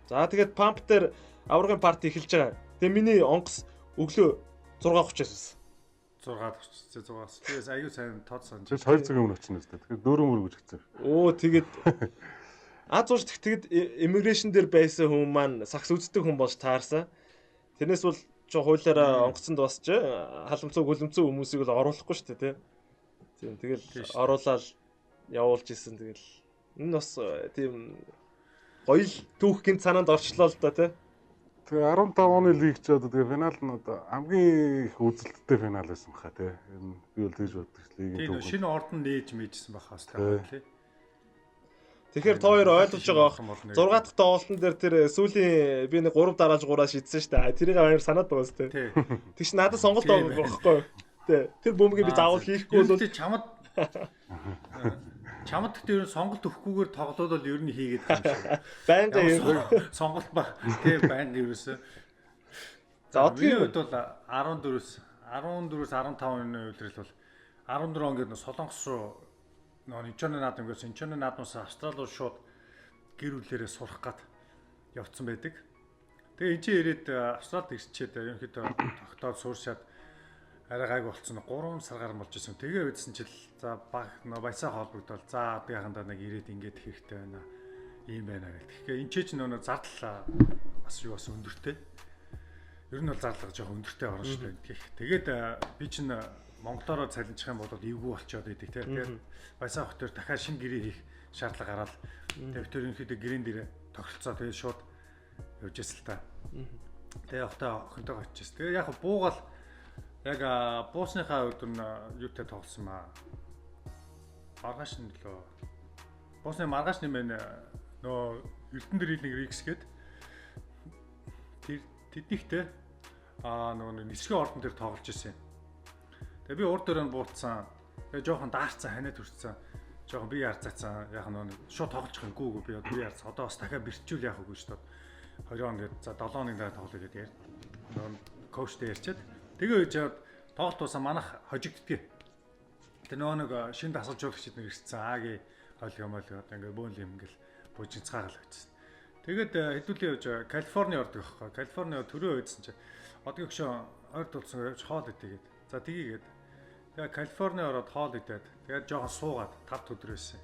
За тэгээд памп дээр аврагын парти эхэлж байгаа. Тэгээ миний онгоц өглөө 6:30-аас. 6:30-аас. Тэгээс аюу сайн тод санаж. Тэр 2 цагийн өмнө очно үстэй. Тэгэхээр 4 мөр гэж хэвчээ. Оо тэгээд зурж тэгэд иммиграшн дээр байсан хүн маань сакс үздэг хүн болж таарсан. Тэрнээс бол ч хуулиараа онгоцонд басч халамцуу хөлөмцөө хүмүүсийг л оруулахгүй шүү дээ, тийм. Тэгэл оруулаад явуулж исэн. Тэгэл энэ бас тийм гоё л түүх гинт санаанд орчлоо л да, тийм. Тэгээ 15 оны лиг ч одоо тэгээ финал нь одоо хамгийн их үзэлттэй финал байсан баха тий. Энэ би бол тэгж боддог ш лигийн түүх. Тийм шинэ ордон нээж мэйжсэн баха хэвээр тий. Тэгэхээр та хоёр ойлгож байгаа бох. 6 дахь тоглолтын дээр тэр сүүлийн би нэг 3 дарааж 3-аа шийдсэн шүү дээ. Тэрийг амар санаад байгаа шүү дээ. Тэг чи надад сонголт байгаа байхгүй юу? Тий. Тэр бөмбөгийг би заавал хийхгүй бол чамд гэхдээ ер нь сонголт өгөхгүйгээр тоглолол ер нь хийгээд байгаа юм шиг. Байнга сонголт баг. Тий байнга ерөөсөө. За одгийн үед бол 14-өөс 15 оны үйлрэл бол 14 он гээд Солонгос руу Инчоны наадам гэсэн Инчоны наадмаас Австрали руу шууд гэр бүлээрээ сурах гад явцсан байдаг. Тэгээ энэ чинь ирээд Австралид ирчээд ерөнхийдөө тогтоод сууршаад арай гайг болцсон 3 сар гарсан болж исэн. Тэгээ үдсэн чил за баг баясаа холбогдол за одгийнхандаа нэг ирээд ингээд хэрэгтэй байна. Ийм байна гэх. Тэгэхээр энэ ч нөө зардал бас юу бас өндөртэй. Ер нь бол зарлага жоохон өндөртэй орно шүү дээ. Тэгээд би чинь Монголоор цалинжих юм бол эвгүй болчиход идэг тийм. Тэгээд баясаа хотоор дахиад шинэ гэрээ хийх шаардлага гараад тэгээд тэр ерөнхийдөө гэрээн дээр тохиролцоо тэгээд шууд явж ирсэн л та. Тэгээд явахтаа охинтойгоо очижсэн. Тэгээд яг буугаал яг буусныхаа өдөр нь юутай тоглосон маа. Маргааш нь лөө. Буусны маргааш нэмэн нөө Эрдэнэ дээр нэг рикс гээд тэднийхтэй нөгөө нисгэн ордон дээр тоглож ирсэн. Тэгээ би урд дөрөнд буутсан. Тэгээ жоохон даарцсан ханиад хүрсэн. Жоохон би ярцаацсан. Яг нэг шууд тоглож гэнгүй би одоо би ярц. Одоо бас дахиад бэрчүүл яах үгүй шүү дээ. 20 он гээд за 7 оны дараа тоглоё гэдэг яар. Нөгөө коучтой ярьчаад тэгээ үеж яваад тоглолт туусан манах хожигддгийг. Тэгээ нөгөө нэг шинэ дасгалжуулагчид нэг ирсэн. Аагийн хойлго мойлго одоо ингээ бөөнл юм ингээл буужинцгаагаал байсан. Тэгээд хэдүүлээ явж Калифорни ордог байхгүй. Калифорни төрөө үйдсэн чинь одгийн өгшөө ойр тулсан явж хоол идэгээд. За тгийгээд. Тэгээ Калифорни ороод хоол идээд. Тэгээд жоохон суугаад 5 өдөр байсан.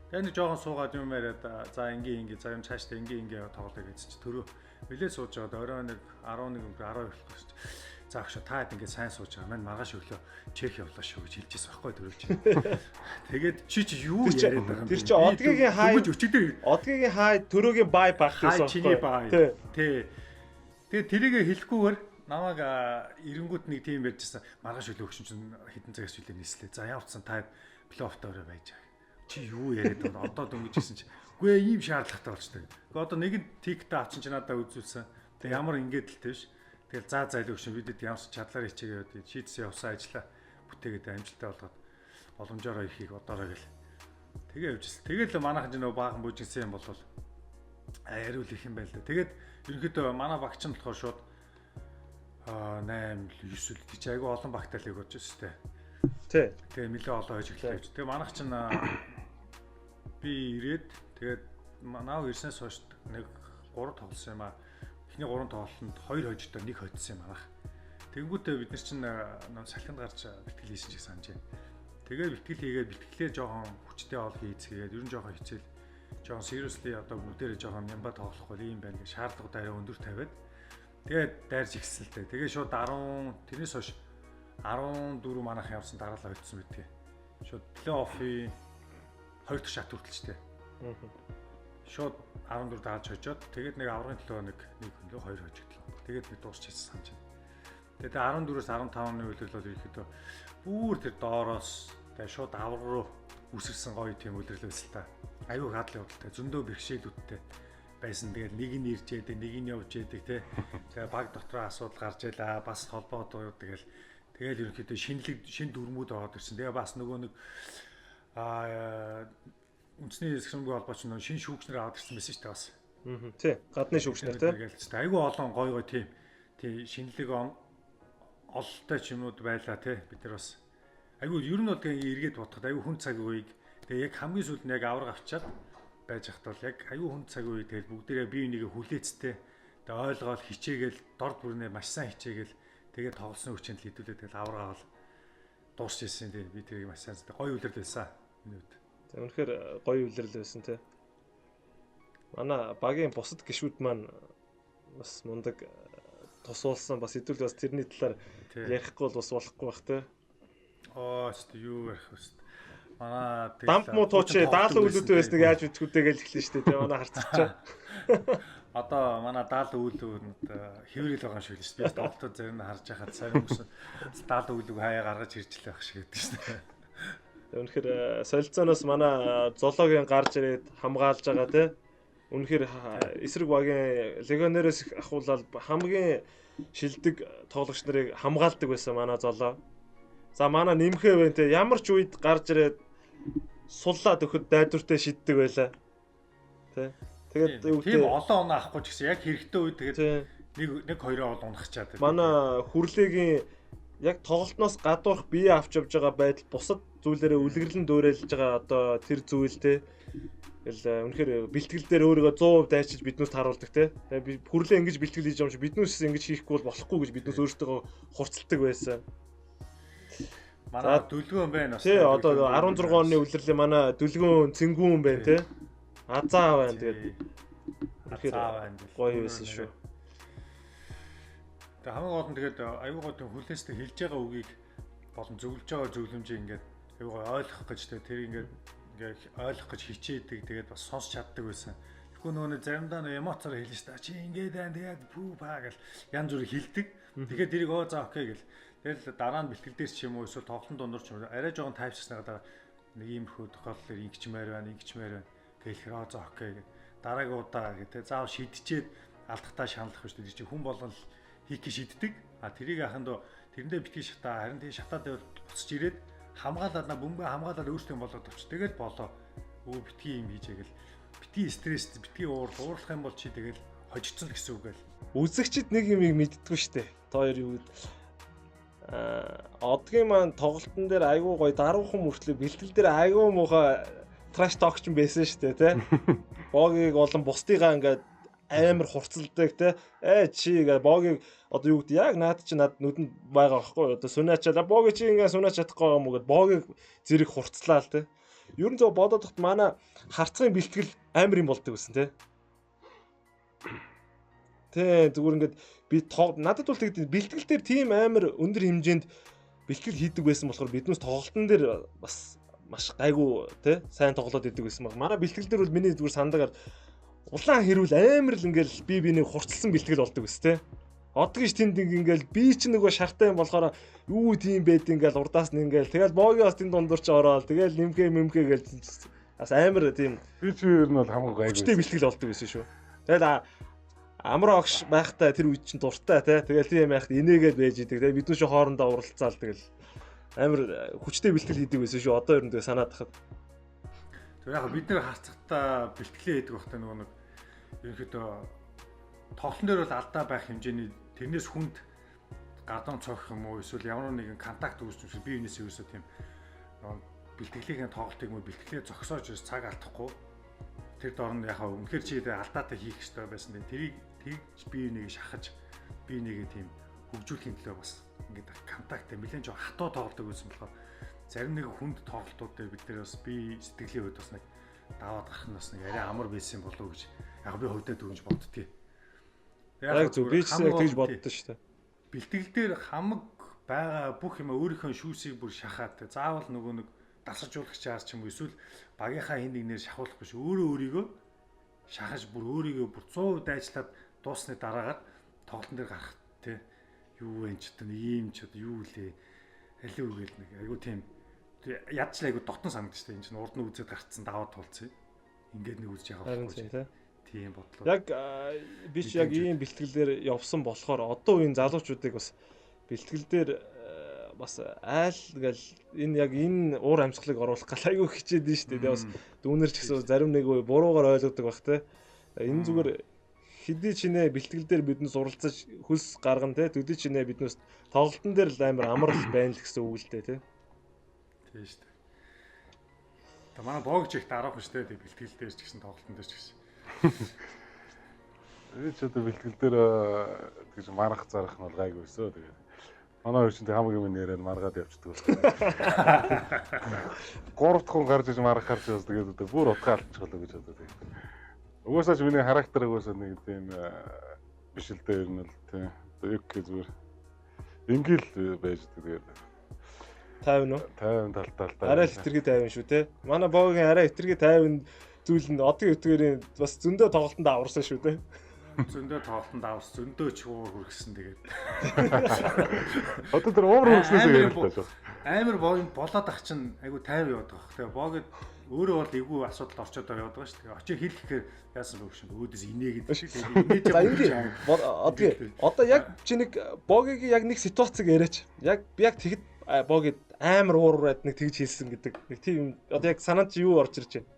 Тэгээ нэг жоохон суугаад юм яриад за ингээ за юм цаашдаа ингээ тоглоё гэсэн чинь төрөө нэлээд сууж байгаа. Орой нэг 11 12 болох шүү дээ. За агш таад ингээ сайн сууж байгаа. Мань маргааш өглөө Чех явлаа шүү гэж хэлжсэн байхгүй төрөө чи. Тэгээд чи юу яриад байгаа юм бэ? Тэр чи одгийн хай өчигдөр одгийн хай төрөөгийн бай багтсан байхгүй. Тий. Тэгээд тэрийг хэлэхгүйгээр намайг эренгүүд нэг тим ярьжсэн. Маргааш өглөө өгшин чинь хитэн цагаас үлээ нийслээ. За явцсан та плей-оффтой орой байж байгаа. Чи юу яриад байна? Одоо дөнгөж гисэн чи. Үгүй ээ ийм шаардлагатай болчтой. Гэхдээ одоо нэг тиктэй авчин чи надад үзүүлсэн. Тэгээ ямар ингээд л тийш. Тэгэл заа өгшин бидэд ямар чадлаар хичээгээд шийдсэн явсан ажиллаа бүтээгээд амжилттай болгоод боломжоор ихийг одоороо гэл. Тэгээ явжсэн. Тэгэл манайхан ч нөө баахан бүжигсэн юм бол яриул их юм байл да. Тэгээд ерөнхийдөө манай багч нь болохоор шууд 8 9 л тийч айгүй олон багтай л өгөөж өстэй. Тий. Тэгээ нэлээ олон хойж эхэлж. Тэгээ манайх чинь би ирээд тэгээд манаа ирснээс хойш нэг 3 тоглосон юм аа. Эхний 3 тоглолтод 2 хожтой 1 хоцсон юм аа. Тэнгүүтээ бид нар чинь салхинд гарч бэлтгэл хийсэн чиг санаж байна. Тэгээд бэлтгэл хийгээд бэлтгэлээ жоохон хүчтэй ол хийцгээд ер нь жоохон хичээл жоохон seriously одоо бүгдээрээ жоохон нямба тоглох бол ийм байна гэж шаардлагуудаа арай өндөр тавиад Тэгээд дайрж ихсэн л дээ. Тэгээд шууд 10 тэрнээс хойш 14 манайхан явсан дараалал хоцсон байдгийг. Шууд плей-оффын 2 дахь шат хүртэлчтэй. Шууд 14 дааж хожоод тэгээд нэг аврагын төлөө нэг хөлөө 2 хожигдлоо. Тэгээд нэг дуусч хийсэн санаж байна. Тэгээд 14-өөс 15-ны үлрэл бол ихэд бүр тэр доороос тэгээд шууд авраг руу үсэрсэн гоё тийм үлрэл байсан л та. Аюу хадлын худалтай зөндөө бэрхшээлүүдтэй байсан. Тэгээд нэг нь ирж яадаг, нэг нь явж яадаг тий. Тэгээд баг дотроо асуудал гарч илаа. Бас холбоо дуу тэгэл ерөнхийдөө шин дүрмүүд ороод ирсэн. Тэгээ бас нөгөө нэг үндэсний засгийн холбооч нэг шин шүүгчнэр аваад ирсэн байсан шүү дээ бас. Тий. Гадны шүүгчнэр тий. Айгүй олон гоё тийм шинэлэг ололтой ч юмуд байлаа тий. Бид нар бас айгүй ер нь бол тэгээ эргээд бодоход айгүй хүн цаг үеийг тэгээ яг хамгийн сүүлд нь яг авраг авчаад байж хат бол яг айгүй хүн цаг үеийг тэгэл бүгдээрээ бие бинийгээ хүлээцтэй тэгээ ойлгоод хичээгээл дорд бүрнээ маш сайн хичээгээл тэгээ тоглосон хүчинд л хэдүүлээ тэгэл авраг авал дуусч ирсэн тий. Би тэрийг маш сайн зэ гоё үлрэл байсан. Энэ үед. За үнэхээр гоё үлрэл байсан тий. Манай багийн бусад гишүүд маань бас мундаг тусуулсан бас хэдүүл бас тэрний талаар ярихгүй бол бас болохгүй бах тий. Өстө юу ярих вэ? Манай дамп муу туучи даалын үлүүдээ байсныг яаж үтгэвдээ гэж эхлэн штэ тий. Манай харцчихаа. Одоо манай даалын үлүүд хэврэл байгаа шиг л шүү дээ. Тоглолтод зарим нь харж байхад сайн хүмүүс даалын үлийг хаяа гаргаж ирж л байх шиг гэдэг шүү дээ. Үнэхээр солилцооноос манай зоологийн гарч ирээд хамгаалж байгаа тий. Үнэхээр эсрэг багийн легионерээс их ахуулаад хамгийн шилдэг тоглогч нарыг хамгаалдаг байсан манай золоо. За манай нэмхээ вэ те ямар ч үед гарч ирээд суллаад өгөхөд дайдвартай шиддэг байлаа. Тэ. Тэгээд тийм олон оноо авахгүй ч гэсэн яг хэрэгтэй үед тэгээд нэг хоёроо бол унахчаад. Манай хүрлээгийн яг тоглолтноос гадуурх бие авч явж байгаа байдал бусад зүйлээрээ үлгэрлэн дуурайлж байгаа одоо тэр зүйл те. Тэгэл үнэхээр бэлтгэл дээр өөрийгөө 100% дайчилж биднээс харуулдаг те. Тэгээд хүрлээ ингэж бэлтгэл хийж байгаа юм шиг биднээс ингэж хийхгүй бол болохгүй гэж биднээс өөртөө хурцлдаг байсан. Манай дүлгөөн байна бас. Тий, одоо 16 оны үлрэлийн манай дүлгөөн цэнгүүн байна те. Азаа байна тэгээд. Азаа байна. Гоё байсан шүү. Тэгээ хамгийн гол нь тэгээд аюу гол хүлээстэй хэлж байгаа үгийг болон зөвлөж байгаа зөвлөмжийг ингээд аюу гол ойлгох гэж тэр ингээд ойлгох гэж хичээдэг тэгээд бас сонсч чаддаг байсан. Тэгэхгүй нөгөө заримдаа нөгөө эмоцоор хэлнэ шүү дээ. Чи ингээд байна тэгээд пүү паа гэл янз бүр хэлдэг. Тэгэхээр тэрийг за окей гэл. Тэгэл дараа нь бэлтгэл дээр ч юм уу эсвэл тоглолтын дундуур ч юм уу арай жоохон тайвширснаа дараа нэг ийм хөө тохиолдлоор ингэчмээр байна гэлэхээр за окей гэ. Дараагийн удаа гэдэг заав шидчихэд алдахтаа шаналах биш үү чи хүн болгол хийх гэж шиддэг. А тэрийг аханд тэрэндээ битгий шатаа харин тий шатаад байвал буцаж ирээд хамгаалаад бөмбө хамгаалаад өөртөө болгоод авч. Тэгэл болоо. Битгий юм хийжээгэл битгий стресс битгий уурлах юм бол чи тэгэл хожигдсон гэсэн үг гээл. Үзэгчд нэг юмыг мэддэггүй штэ. Та хоёр юу гэдэг одгийн маань тоглолтын дээр айгүй гоё даруухан мөртлөө бэлтгэл дээр айгүй муухай траш токч юм байсан шүү дээ тий. Богийг олон бусдыгаа ингээд амар хурцлдаг тий. Чи ингээд богийг одоо юу гэдэг яг наад чи над нүдэнд байгаа байхгүй одоо сунаачаала богийг чи ингээд сунаач чадахгүй юм уу гэд богийг зэрэг хурцлаа л тий. Ер нь зөв бодоод тахт манай харцгийн бэлтгэл амар юм болдог гэсэн тий. Тэ зүгээр ингээд би надад бол тэгдэг бэлтгэл дээр тийм амар өндөр хэмжээнд бэлтгэл хийдэг байсан болохоор биднээс тоглолтын дээр бас маш гайгүй тий сайн тоглоод идэг байсан баг. Манай бэлтгэл дээр бол миний зүгээр сандагаар улаан хэрүүл амар л ингээл би биний хурцлсан бэлтгэл болдог байсан тий. Одгийш тэнд ингээл би ч нөгөө шартай юм болохоор юу тийм байд ингээл урдаас нь ингээл тэгэл боогиос тэнд дундуур ч ороод тэгэл нэмхээ гээл бас амар тийм би ч ер нь бол хамаагүй гайгүй. Хүчтэй бэлтгэл болдог байсан шүү. Тэгэл Амраа огш байхдаа тэр үед чинь дуртай тий. Тэгэл тийм байхад инээгээд байж идэг тий. Биднээс хоорондоо уралцаал тэгэл амар хүчтэй бэлтгэл хийдэг байсан шүү. Одоо ер нь тэгээ санаад тахад. Тэр яг бид нэр харцагтаа бэлтгэлээ хийдэг байхдаа нөгөө нэг ерөнхийдөө тоглолтын дээр бол алдаа байх хэмжээний тэрнээс хүнд гадуун цогх юм уу эсвэл ямар нэгэн контакт үүсч би энэс юусоо тийм бэлтгэлийнхээ тоглолтыг мөн бэлтгэлээ зогсоож цаг алдахгүй тэр дор нь яхаа үнэхээр чи алдаатай хийх хэрэгтэй байсан. Тэрийг тэгж би энийг шахаж би энийг тийм хөгжүүлэхийн төлөө бас ингээд контакттай нэлээд жоо хатуу тоглодог байсан болохоор зарим нэг хүнд тоглолтууд дээр бид нэр бас би сэтгэлийн хувьд бас нэг даваад гарах нь бас нэг арай амар байсан болов уу гэж яг би хувьдаа дүгнж боддгийг. Яг зөв би ч яг тэгж боддоо шүү дээ. Бэлтгэл дээр хамаг байгаа бүх юм өөрийнхөө шүүсийг бүр шахаад те заавал нөгөө нэг дасаржуулагч аар ч юм уу эсвэл багийнхаа хин нэгнээр шахуулах биш өөрөө өөрийгөө шахаж бүр өөрийгөө бүр 100% дайчлаад дуусны дараагаар тоглолтын дээр гарах те юу вэ ч одоо ийм ч одоо юу лээ алив үгээл нэг айгу тийм ядч айгу дотн санагдаж штэ энэ чинь урд нь үзээд гарцсан даваад тулцсан ингээд нэг үзэж явах байхгүй тийм бодлоо. Яг би ч яг ийм бэлтгэлээр явсан болохоор одоо үеийн залуучуудыг бас бэлтгэл дээр бас айл гэл энэ яг энэ уур амьсгалыг оруулах гал айгүй хичээд дээ шүү дээ. Бас дүүнер ч гэсэн зарим нэг үе буруугаар ойлгодог бах те. Энэ зүгээр хэдий чинээ бэлтгэл дээр биднээс уралцаж хөлс гаргана те. Төдий чинээ биднээс тоглолтын дээр л амар амрал байна л гэсэн үг л дээ те. Тийм шүү дээ. Та манай боогч ихт аргагүй шүү дээ бэлтгэл дээр ч гэсэн тоглолтын дээр ч гэсэн. Энэ ч одоо бэлтгэл дээр тэгж марах зарах нь бол гайгүй өсөө тэгээд манай хоёр чинь хамаг юм нэрээр маргаад явчихдаг байна. 3 дахь хүн гарч иж марахаар ч бас тэгээд одоо бүр утгаа алдчихлоо гэж одоо тэгээд. Угаасаа ч миний характер угаасаа нэг тийм биш л дээ ер нь л тийм. Одоо яг зүгээр ингээл байж тэгээд 50 нь 50 талтаа. Арай л хэтэрхий 50 шүү те. Манай боогийн арай хэтэрхий 50 зүйл нь одгийн өтгөрийн бас зөндөө тоглолтонд аварсан шүү те. Зөндөө тоглолтонд аварс зөндөө ч уур хүргэсэн тэгээд. Одоо тэр уур хүргэснээс ярьдаг шүү. Амар болоод ах чинь айгу 50 яваад байгаа. Тэгээ боогод өөрөө бол эвгүй асуудал орчод байгаа яваад байгаа шүү. Тэгээ очиж хэлэхээр яасан бэ гэж өөдөөс инээгээд шиг тэгээд одоо яг чи нэг боогийн яг нэг ситуацыг яриач. Яг би яг тэгэд боогод амар уураад нэг тэгж хэлсэн гэдэг. Нэг тийм одоо яг санаанд чи юу орж ирж байна?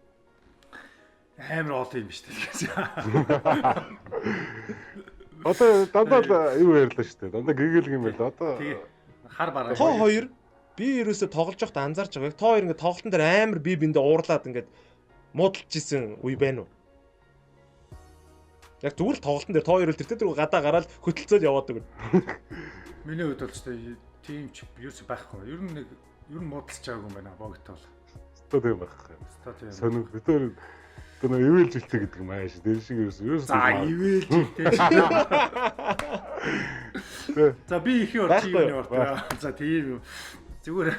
Амар олон юм биш тэгээс. Одоо дандаа юу ярьлаа шүү дээ. Дандаа гэгээлг юм байл. Одоо хар бараа. Тоо хоёр би ерөөсө тоглож байхдаа анзаарч байгаа. Тоо хоёр ингээд тоглолтын дээр амар би биндээ уурлаад ингээд муудалж исэн үе байна уу? Яг зүгээр л тоглолтын дээр тоо хоёр л тэр гадаа гараад хөтөлцөөл яваад өгнө. Миний хувьд бол ч тийм ч ерөөсөй байхгүй. Ер нь муудалж байгаагүй юм байна богтой бол. Одоо тийм байхгүй. Сонир битэр тэр ивэлж илтэй гэдэг юм ааш. Тэр шиг ерөөсөй. За ивэлж илтэй. За би их орчих юм ортой. За тийм юм. Зүгээр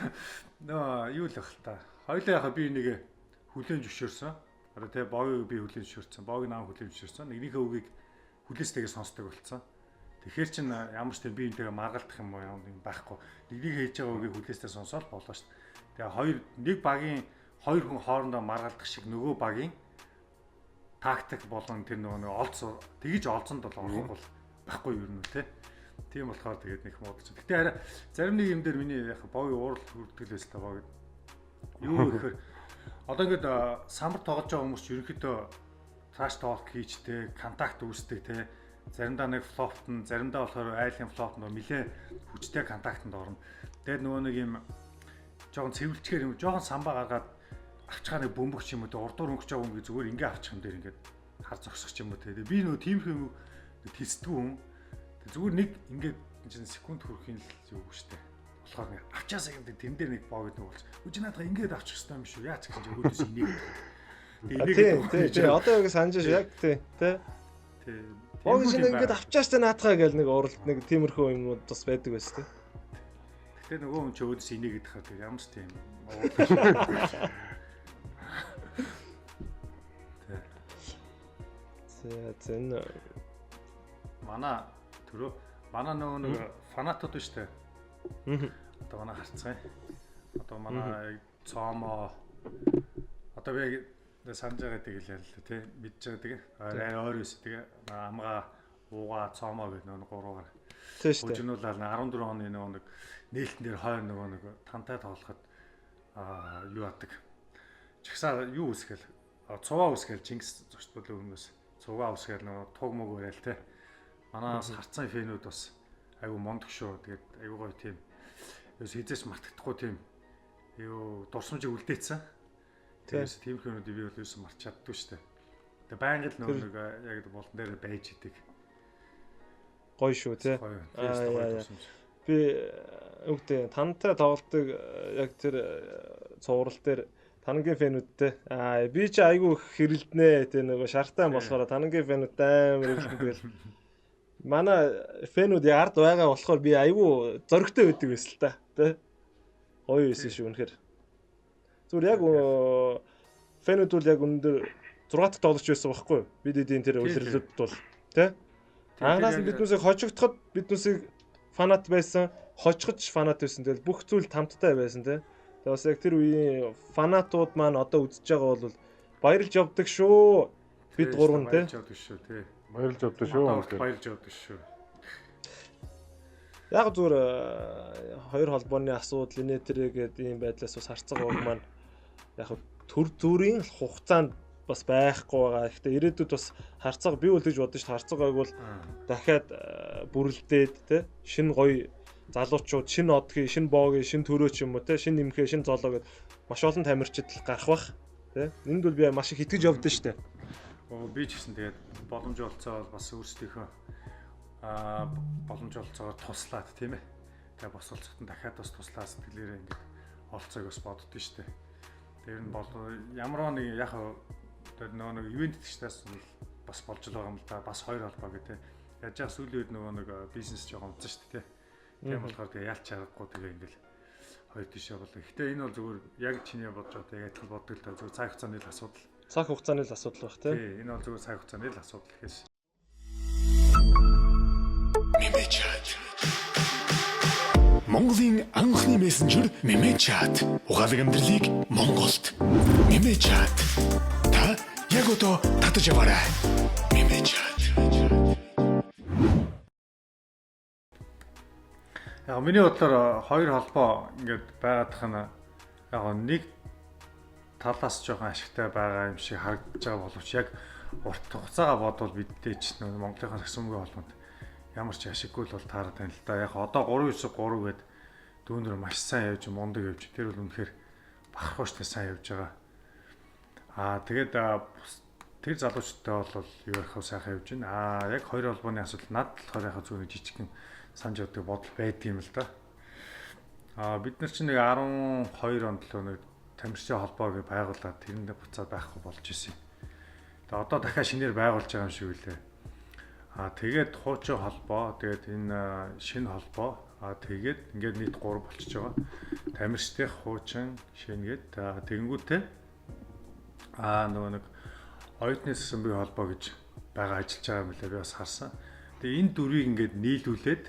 нөө юу л ах та. Хоёлаа яхаа би нэг хүлэн зөвшөөрсөн. Одоо тэгээ боог би хүлэн зөвшөөрсөн. Боог наам хүлэн зөвшөөрсөн. Нэгнийхээ үгийг хүлээстэйгээ сонсдог болцсон. Тэгэхээр чин ямар ч тийм би энтэйгээ маргалдах юм уу юм байхгүй. Нэгнийхээ хийж байгаа үгийг хүлээстэй сонсоод болоо шүү дээ. Тэгээ нэг багийн хоёр хүн хоорондоо маргалдах шиг нөгөө багийн тактик болон тэр нөгөө олц тэгж олцонд бол орох бол байхгүй юу юм те. Тийм болохоор тэгээд нэг муудаж. Гэтэ арай зарим нэг юм дээр миний яг богийн уурал хүрдгэлээс та боог юу гэхээр одоо ингээд самбар тоглож байгаа хүмүүс ч ерөнхийдөө траш толк хийчтэй, контакт үүсдэг те. Заримдаа нэг флопт нь, заримдаа болохоор айлын флопт нь нэлээ хүчтэй контактанд орно. Тэгээд нөгөө нэг юм жоохон цэвэрлчгээр юм, жоохон самбаа гаргаад авчгаа нэг бөмбөгч юм уу те, урдуур өнгөж байгаа юм гээ зүгээр ингээ авчих юм дээр ингээд хар зогсох юм уу те. Би нөгөө тиймэрхүү юм тестгүй юм. Зүгээр нэг ингээд чинь секунд хүрэхин л юу гэжтэй. Болохоор нэг авчаасаа юм тэн дээр нэг боогд нэг болж. Үгүй наадаа ингээд авчих хэрэгтэй юм шүү. Яач гэж өөдөөс инээгээд. Тийм. Одоо яг санаж яг тий. Боог чинь ингээд авчаастай наатахаа гэл нэг уралд нэг тиймэрхүү юмуд бас байдаг байсан тий. Гэтэ нөгөө хүн ч өөдөөс инээгээд хаа тэр ямар ч тийм. Зэн манай нөгөө нэг фанатууд шүү дээ. Одоо манай харцгай. Одоо манай цоомоо одоо би санаж байгаа тэгэл яа л тий мэдж байгаа тэгээ арай ойр өс тэгээ амгаа ууга цоомоо гэх нөгөө гуруугаар. тий шүү дээ. Өжнүүлэл 14 оны нөгөө нэг нээлтэн дээр хойно нөгөө нэг тантай тоглоход юу адаг. Чагсаа юу үсгээл цуваа үсгээл Чингис зочд болоо өмнөөс цуваа үсгээл нөгөө туг мөг өрөөл тий. Манаас харцсан фэнүүд бас айгу мондог шүү. Тэгээд айгу гоё тийм. Юус хизээч мартагдахгүй тийм. Юу дурсамжийг үлдээсэн. Тэгээс тийм хүмүүс би бол юусэн марч чаддгүй шүү дээ. Тэгээд байнга л нөгөө яг болон дээр байж идэг. Гоё шүү тий. Би үгтэй тантай тоглолтыг яг тэр цуврал дээр танангийн фэнүүдтэй би ч айгу хэрэлднэ тий нөгөө шартай болохоор танангийн фэнүүд амар хэрэлдэн тэгэл Манай фэнүүд яг ард байгаа болохоор би айгүй зөрөгтэй байдаг байсан л та. Тэ? Гоё байсан шүү үнэхээр. Зүгээр яг фэнүүд бол яг өндөр 6 дахь тоглож байсан байхгүй юу? Бид эдийн тэр үлрэлүүд бол тэ? Анханаас нь биднүүсийг хожигдоход биднүүсийг фанат байсан, хожиход фанат байсан. Тэгэл бүх зүйл тамттай байсан тэ. Тэгээ бас яг тэр үеийн фанатууд маань одоо үзэж байгаа бол баярлж явдаг шүү. Бид гурав нь тэ. Баярлж явдаг шүү тий. Баярлж явдаг шүү. Баярлж явдаг шүү. Яг зүгээр хоёр холбооны асуудал инээ тэрэ гэдэг ийм байдлаас бас харцаг баг маань яг төр зүрийн хугацаанд бас байхгүй байгаа. Гэхдээ ирээдүйд бас харцаг би үл гэж бодож шүү. Харцаг байг бол дахиад бүрлдээд те шинэ гоё залуучууд, шинэ одгийн, шинэ боогийн, шинэ төрөө ч юм уу те шинэ нэмхээ, шинэ золоо гэд маш олон тамирчид гарах бах те. Энд бол би маш их итгэж явдсан шүү дээ. Би ч гэсэн тэгээд боломж олцоо бас өөрсдийнхөө боломж олцоогоор туслаад тийм ээ. Тэгээ бос олцоход дахиад бас туслаа сэтгэлээрээ ингэж олцоог бас боддоо шүү дээ. Тэр нь бол ямар нэг яг тэр нэг ивент гэжтээс бас болж байгаа юм л да. Бас хоёр холбоо гэдэг. Яаж яг сүүлийн үед нэг бизнес жоохон унтсан шүү дээ. Тийм болохоор тэгээ ялч чаргагүй тэгээ ингээл хоёр тишээ болоо. Гэхдээ энэ бол зүгээр яг чиний бодож байгаа яг адилхан боддог л та зүгээр цаг хугацааны л асуудал. Цаг хугацааны л асуудал байх тийм. Тийм энэ бол зүгээр цаг хугацааны л асуудал гэхээс. Мемечат. Монголын анхны мессенжер Мемечат. Угаалаг амьдралыг Монголд. Мемечат. Та яг одоо татаж аваарай. Мемечат. Яг миний бодлоор хоёр холбоо ингээд байгаадах нь яг нэг талаас жоохон ашигтай байгаа юм шиг харагдаж байгаа боловч яг урт хугацаагаа бодвол бидтэй ч Монголынхаа саксумгийн холбоонд ямар ч ашиггүй л бол таараад байна л да. Яг одоо 393 гээд дүүнэр маш сайн явж мундаг явж. Тэр бол үнэхээр бахархуу штэ сайн явж байгаа. Тэгээд тэр залуучтай бол юу ярих вэ сайхан явж байна. Яг хоёр холбооны асуудал над болохоор яг зүгээр жижигхэн санаж явдаг бодол байдаг юм л да. Бид нар чинь нэг 12 онд л нэг тамирчин холбоог байгуулад тэрэндээ буцаад байхгүй болж ирсэн. Тэгээд одоо дахиад шинээр байгуулж байгаа юм шиг үлээ. Тэгээд хуучин холбоо, тэгээд энэ шинэ холбоо, тэгээд ингээд нийт 3 болчихж байгаа. Тамирчдын хуучин шингээд тэгэнгүүтээ нөгөө нэг оюутны саксумгийн холбоо гэж байгаа ажиллаж байгаа юм лээ би бас харсан. Тэгээ энэ дөрвийг ингээд нийлүүлээд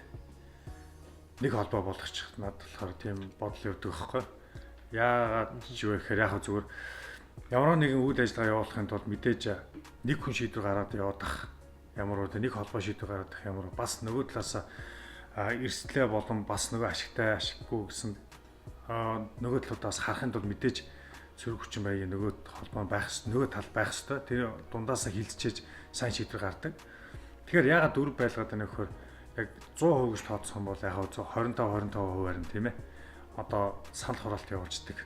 нэг холбоо болгочих надад болохоор тийм бодол явдаг байхгүй. Яагаад ч вэ гэхээр яг зүгээр ямар нэгэн үйл ажиллагаа явуулахын тулд мэдээж нэг хүн шийдвэр гаргаад явуудах ямар уу нэг холбоо шийдвэр гаргадах ямар бас нөгөө талаас эрсдлээ болон бас нөгөө ашигтай ашиггүй гэсэн нөгөө талаас харахын тулд мэдээж цэрэг хүчин байгийн нөгөө холбоо байх нөгөө тал байх ёстой. Тэр дундаасаа хилцчээж сайн шийдвэр гаргадаг. Тэгэхээр яагаад дөрв байлгаад байна гэхээр яг 100% гэж тооцох юм бол яг 25% нь тийм ээ. Одоо санал хураалт явуулждаг.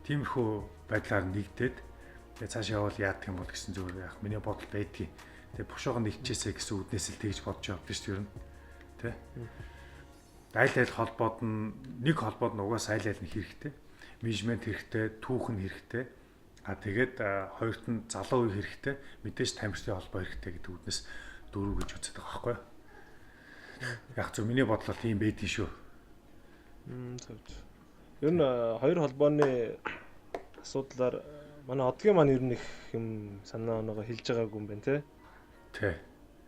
Тиймэрхүү байдлаар нэгдээд цаашаа явал яадаг юм бол гэсэн зүгээр яг миний бодол байдгийг. Тэгээ бушууга нэгчээсэ гэсэн үднээс л тэгж бодож явдаг шүү дээ. Тэ? Айл холбоод нь нэг холбоод нь угаас айл нь хэрэгтэй. Менежмент хэрэгтэй, түүх нь хэрэгтэй. Тэгээд хоёрт нь залуу үе хэрэгтэй. Мэдээж тамирчдын холбоо хэрэгтэй гэдэг үднээс дөрөв гэж үздэг байгаа байхгүй юу? Яг зөв миний бодлоор тийм байдгийн шүү. Ер нь хоёр холбооны асуудлаар манай одгийн маань ер нь их юм санаа оноогоо хэлж байгаагүй юм байна те. Тий.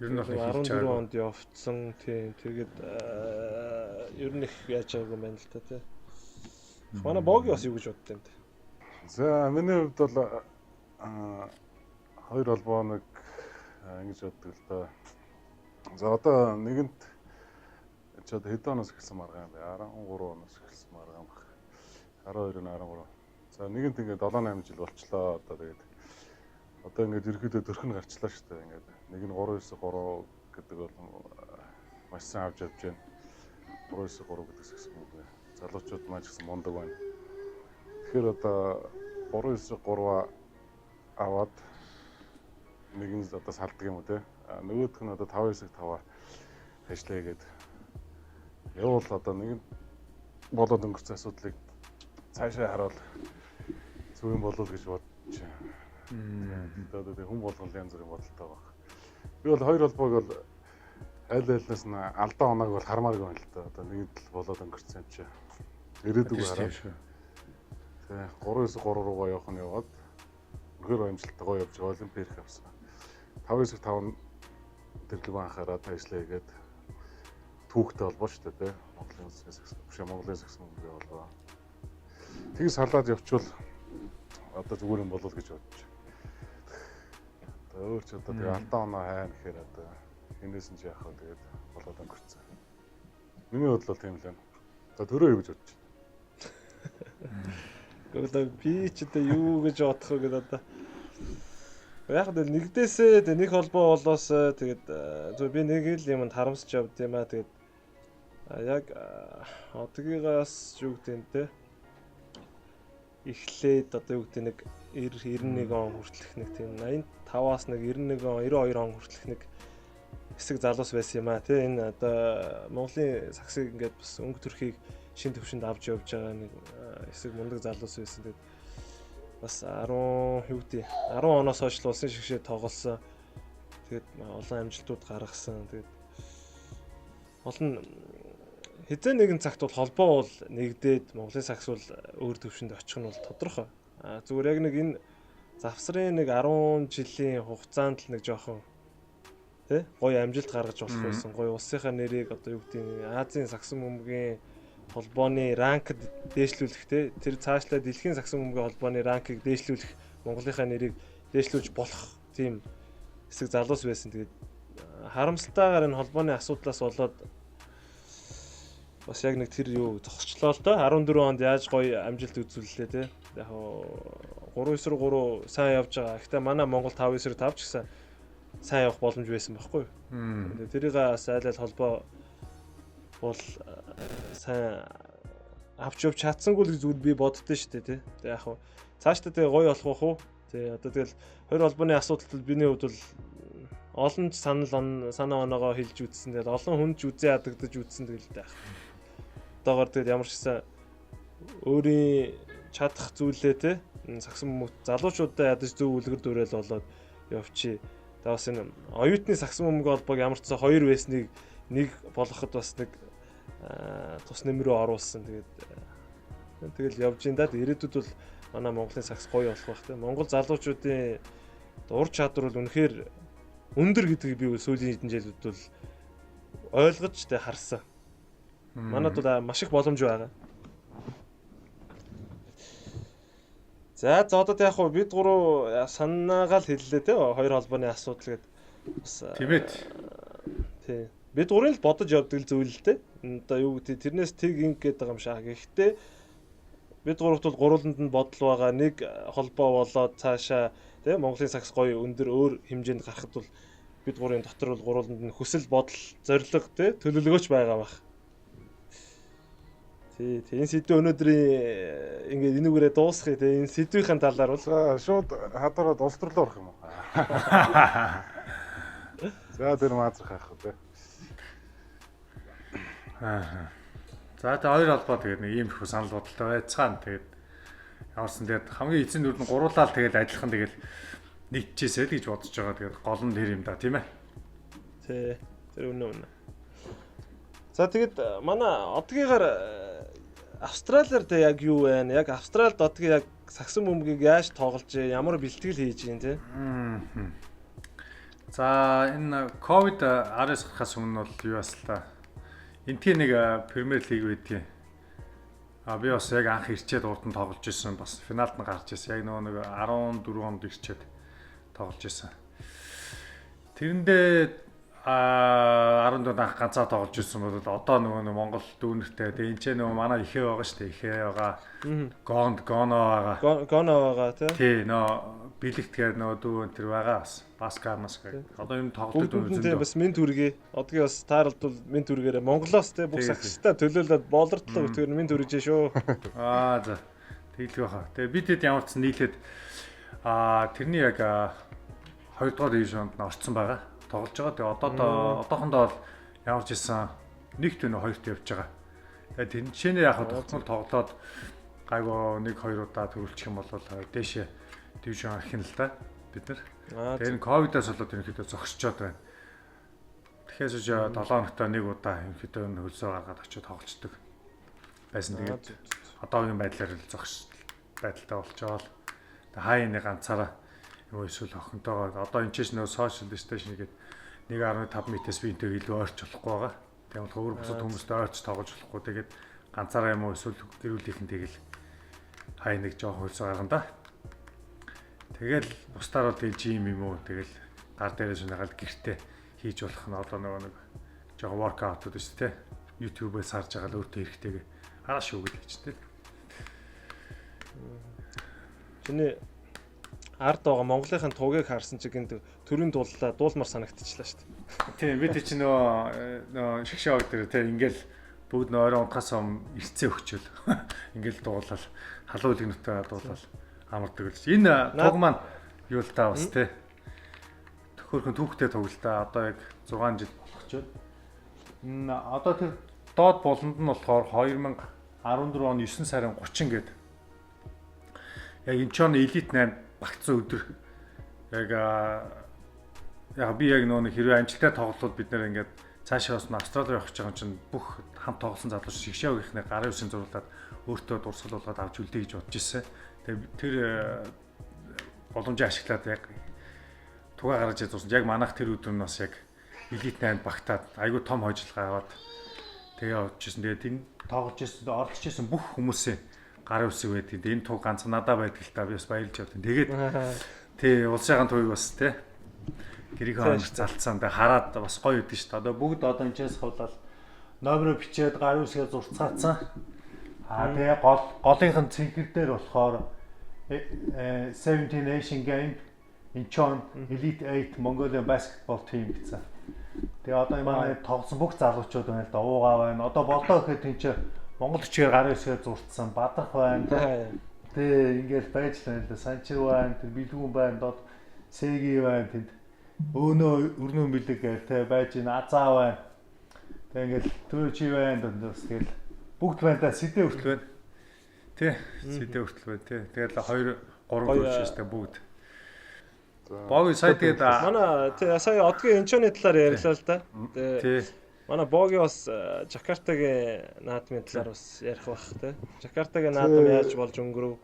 Ер нь бол хэлж байгаа. 14 онд явцсан тийм тэгээд ер нь их яаж байгаагүй юм байна л та те. Манай боги бас юу гэж боддог юм те. За миний хувьд бол хоёр холбоо нэг ингэж боддог л доо. За одоо нэгэнт ч одоо хэдэн оноос эхэлсэн маргаан бэ? 13 оноос эхэлсэн маргаан баг. 12-ны 13. За нэгэнт ингээд 7-8 жил болчлоо. Одоо тэгээд одоо ингээд ерөөдөө дөрхөн гарчлаа шүү дээ. Ингээд нэг нь 393 гэдэг бол маш сайн авч явж байна. 393 гэдэг гэсэн үг нэ. Залуучууд маань ч гэсэн мундаг байна. Тэгэхээр одоо 393 аваад нэг нь одоо салдаг юм уу те. Нөгөөх нь одоо 595 ажиллая гэдэг. Явал одоо нэг болоод өнгөрсөн асуудлыг цаашаа харуул зөв юм болов гэж бодож байна. Одоо хүн болгон янз бүрийн бодолтой баг. Би бол хоёр холбоог бол аль альнаас нь алдаа оноог бол хармааргүй юм л да. Одоо нэг л болоод өнгөрсөн юм чи. Ирээдүг хараад. Тэгээ 3-9-3 руугаа явах нь яваад өнөхөр амжилттай гоё явж байгаа олимпик авсан. 5-9-5 дэвлэг анхаараад ажиллая гээд түүхтэй холбоо шүү дээ, тэ. Монголын Монголын сакс мөнгө болоо. Тгий салаад явчвал одоо зүгээр юм болов гэж бодож. Одоо өөр ч одоо тэгээ алдаа оноо хайна гэхээр одоо хинээс нь ч яах вэ тэгээд болоод өнгөрцөн. Миний бодлол бол тийм л байна. За төрөө юу гэж бодож байна? Одоо би ч одоо юу гэж бодох вэ гэдэг одоо. Яг л нэгдээсээ нэг холбоо болоос тэгээд зөв би нэг л юмд харамсч явд юм аа тэгээд яг одгийгаас юу гэдэг нь те эхлээд одоо юу гэдэг нэг 91 он хүртэлх нэг тийм 85-аас нэг 91 он 92 он хүртэлх нэг хэсэг залуус байсан юм аа те энэ одоо Монголын саксыг ингээд бас өнгө төрхийг шин төвшөнд авч явж байгаа нэг хэсэг мундаг залуус байсан. Тэгээд бас 10 оноос хойш л улсын шигшээ тоглосон. Тэгээд олон амжилтууд гаргасан. Тэгээд олон хэзээ нэгэн цагт бол холбоо бол нэгдээд Монголын сакс бол өөр төвшөнд очих нь бол тодорхой. Зүгээр яг нэг энэ завсрын нэг 10 жилийн хугацаанд л нэг жоохон тий гоё амжилт гаргаж болох байсан. Гоё улсынхаа нэрийг одоо юу гэдэг нь Азийн саксан бөмбөгийн холбооны ранкд дээшлүүлэх те тэр цаашлаа дэлхийн саксан бөмбөгийн холбооны ранкийг дээшлүүлэх Монголынхаа нэрийг дээшлүүлж болох тийм хэсэг залуус байсан. Тэгээд харамсалтайгаар энэ холбооны асуудлаас болоод бас яг нэг тэр юу зогсчлоо л доо 14 онд яаж гоё амжилт үзүүллээ те яг 3-9-3 сайн явж байгаа. Гэхдээ манай Монгол 5-9-5 ч гэсэн сайн явах боломж байсан байхгүй юу? Тэгээд тэрийг бас айл холбоо бол сайн авч явж чадсангүй л зүгээр би боддоо шүү дээ тий. Тэгээ яг цаашдаа тэгээ гоё болох уу? Тий одоо тэгэл хоёр холбооны асуудалд биний хувьд бол олон ч санаа оноогоо хэлж үзсэн. Тэгэл олон хүн ч үзээ ядагдаж үзсэн тэгэл дээ. Одоогоор тэгэл ямар ч гэсэн өөрийн чадах зүйлээ тий саксан бөмбөг залуучуудаа ядаж зөв үлгэр дуурайл болоод явчих. Тэгээ бас энэ оюутны саксан бөмбөг холбоог ямар ч цаа хоёр байсныг нэг болгоход бас нэг тус нэмрээ оруулсан. Тэгэл явж ин да. Ирээдүйд бол манай Монголын сакс гоё болох байх те. Монгол залуучуудын ур чадвар бол үнэхээр өндөр гэдгийг би сүүлийн хэдэн жилүүд бол ойлгож те харсан. Манайд бол маш их боломж байгаа. За одоо яг хөө бид гурав санаагаал хэллээ те. Хоёр холбооны асуудал гэдэг. Бас тийм ээ. Тий. Бид гурийн л бодож явдаг л зүйл л те. Одоо юу гэдэг тэрнээс тэг ингээд байгаа юм шиг. Гэхдээ бид гуравт бол гурвууланд нь бодол байгаа. Нэг холбоо болоод цаашаа те Монголын сакс гоё өндөр өөр хэмжээнд гарахад бол бид гурийн дотор бол гурвууланд нь хүсэл бодол зориг те төлөвлөгөөч байгаа бах. Тий, энэ сэдв өнөөдрийн ингээд энүүгээрээ дуусгая те. Энэ сэдвийн талаар бол шууд хадараад улс төрлөө орох юм уу? За тэр маазрах ах үү. За тэ хоёр холбоо тэгээд нэг ийм их санал бодолтой байцгаана. Тэгээд яварсан тэгээд хамгийн эзэн дүр нь гуруулаа л тэгээд ажиллах нь тэгээд нэгтчээсэй л гэж бодож байгаа. Тэгээд гол нь тэр юм да тийм ээ. Тий. Тэр үнэн. За тэгээд манай одгийгаар Австралиар тэ яг юу вэ? Яг Австралид одгийн яг саксан бөмбөгийг яаж тоглож, ямар бэлтгэл хийж гин те? За энэ ковид-19 гарахаас өмнө бол юу асла. Энтхийн нэг Премьер лиг байдгийн. Би бас яг анх ирчээд урд нь тоглож исэн. Бас финалд нь гарч исэн. Яг нөгөө 14 онд ирчээд тоглож исэн. Тэрэндээ 14 анх ганцаа тоглож исэн бол одоо нөгөө Монгол дүүнертэй тэгээ энэ ч нөгөө манай ихээ байгаа шүү дээ. Ихээ байгаа. Гоно байгаа тий. Нөө бэлэгтгээр нөгөө дүүн тэр байгаа бас. Баскарнас гэх. Одоо юм тоглолт үзэндээ бас мен түргээ. Одгийн бас тааралд бол мен түргээрээ Монголоос те бүх сакстай төлөөлөд болордлоо тэр мен түргэж шүү. За. Тэглэх баха. Тэгээ бид хэд ямар ч нийлээд тэрний яг 2 дугаар дивизионд нь орцсон байгаа. Тоглож байгаа. Тэгээ одоохондоо бол ямар ч исэн нэгт өнө хоёрт явж байгаа. Тэгээ тэнцэнэ яг тогтмол тоглоод гайгүй 1-2 удаа төрүүлчих юм бол дээшээ дивизион арах нь л та бид нар. Тэгээ ковидаас болоод ерөнхийдөө зогсчоод байна. Тэгэхээр 7 хоногт нэг удаа ерөнхийдөө хөлсөө гаргаад очиж тоглолцдог байсан. Тэгээд одоогийн байдлаар л зогс байдалтай болчоод хаяа нэг ганцаараа юм эсвэл охинтойгоо одоо энэ ч нөө social distance гэдэг 1.5 м-с биентэй илүү ойрч болохгүй байгаа. Тэгээд өөр бусад хүмүүстэй ойрч тоглож болохгүй. Тэгээд ганцаараа юм уу эсвэл гэр бүлийнхэн тэгэл хаяа нэг жоох хөлсөө гаргана да. Тэгэл бусдаар бол тэгэл жим юм уу тэгэл гар дээрээс унагаад гэртээ хийж болох нь одоо нэг жоохон воркаутууд шүү дээ. YouTube-ээс харж байгаа л өөртөө эрэхтэйгээ хараа шүү гэж хэлж дээ. Чиний ард байгаа Монголынхын тугийг харсан чи гинт төрийн дууллаа дуулмар санагдчихлаа шүү дээ. Тийм бид чи нөө шгшааг дээр тийм ингээл бүгд нөө орой унтахаас ирцээ өгчөөл ингээл дуулал халуун үлгэнтэй дуулал амардаг л. Энэ туг маань юу л та бас тийм хөрхөн түүхтэй тоглолтоо одоо яг 6 жил болчиход. Одоо тэр доод болонд нь болохоор 2014 он 9 сарын 30 гээд яг Инчон элит 8 багтсан өдөр яг би яг нэг хэрвээ амжилттай тоглолууд бид нэр ингээд цаашаа бас Австрали явах гэж байгаа чинь бүх хамт тоглосон залууч шгшаагийнхны гарын үсийн зурлаад өөртөө дурсгал болгоод авч үлдээ гэж бодож ирсэн. Тэгээ тэр боломжийг ашиглаад яг тугаа гаргаж ирсэн. Яг манайх тэр өдөр нь бас яг элит 8 багтаад айгүй том хожилгаа аваад тэгээ явчихсан. Тэгээд энэ тоглож ирсэн оролцож ирсэн бүх хүмүүсийн гарын үсэг байдаг. Энэ туг ганц надад байдаг л та би бас баярлж явдیں۔ Тэгээд тий улс шагаан тугийг бас тий гэрийг хоног залцсан. Тэгээ хараад бас гоё өгдөн шүү дээ. Одоо бүгд одоо энэчээс хавлал номероо бичээд гарын үсгээ зурцгаацсан. Тэгээ голынхын цэнхэр дээр болохоор 17 Asian Game Incheon Elite 8 Mongolian Basketball Team гэсэн. Тэгээ одоо манай тоглосон бүх залуучууд байна л да. Уугаа байна. Одоо болдоо гэхэд тийч Монгол хүчээр гарын үсгээ зурцсан. Бадах байна. Тэгээ ингээл байж л байна л да. Санчир байна. Тэр бэлгүүн байна. Дод Сэги байна. Тэнд өөнөө өрнөө бэлэг гээл те байж ин азаа байна. Тэгээ ингээл төрөө чи байна. Дондос тэгэл бүгд байна да. Сэдэ хүртэл байна. Тэ сэдэ хүртэл байна. Тэ тэгэл 2 3 гүршээстэй бүгд. Боги сая тэгээд манай сая одгийн Инчоны талаар ярьлаа л да. Тэгээ манай Боги бас Жакартагийн наадмын талаар бас ярих бах те. Жакартагийн наадам яаж болж өнгөрөв?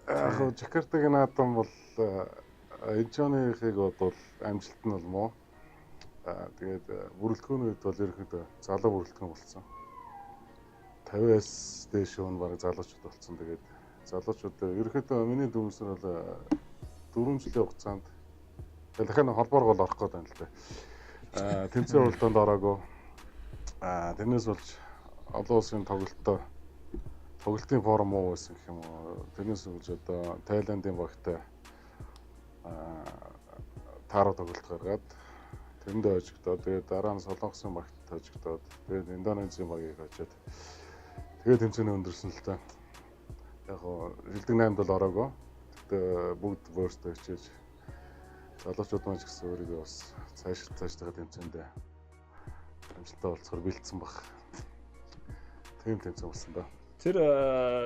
Яг Жакартагийн наадам бол Инчоныхыг бол амжилт нь бол муу. Тэгээд бүрэлдэхүүн үед бол ерөөхдөө залуу бүрэлдэхүүн болсон. 50-аас дээш хүн бараг залуучууд болсон. Тэгээд залуучууд ерөөхдөө миний дүгнэсээр бол 4 жилийн хугацаанд дахин холбоор гол орох гээд байна л дээ. Тэмцээн уралдаанд ороогүй. Тэрнээс болж олон улсын тоглолтын форум уу байсан гэх юм уу. Тэрнээс болж одоо Тайландын багтай тааруу тоглолт гаргаад тэрэндээ хожигдоод тэгээд дараа нь Солонгосын багт хожигдоод тэгээд Индонезийн багийг хожоод тэгээд тэмцээний өндөрсөн л та. Яг гоо шилдэг 8-д бол ороогүй. Бүгд өөрсдөө хичээж залуучууд маань ч гэсэн өөрийгөө бас цаашдаа тэмцээндээ амжилттай болцохоор бэлдсэн баг. Тийм тэмцээн болсон да. Тэр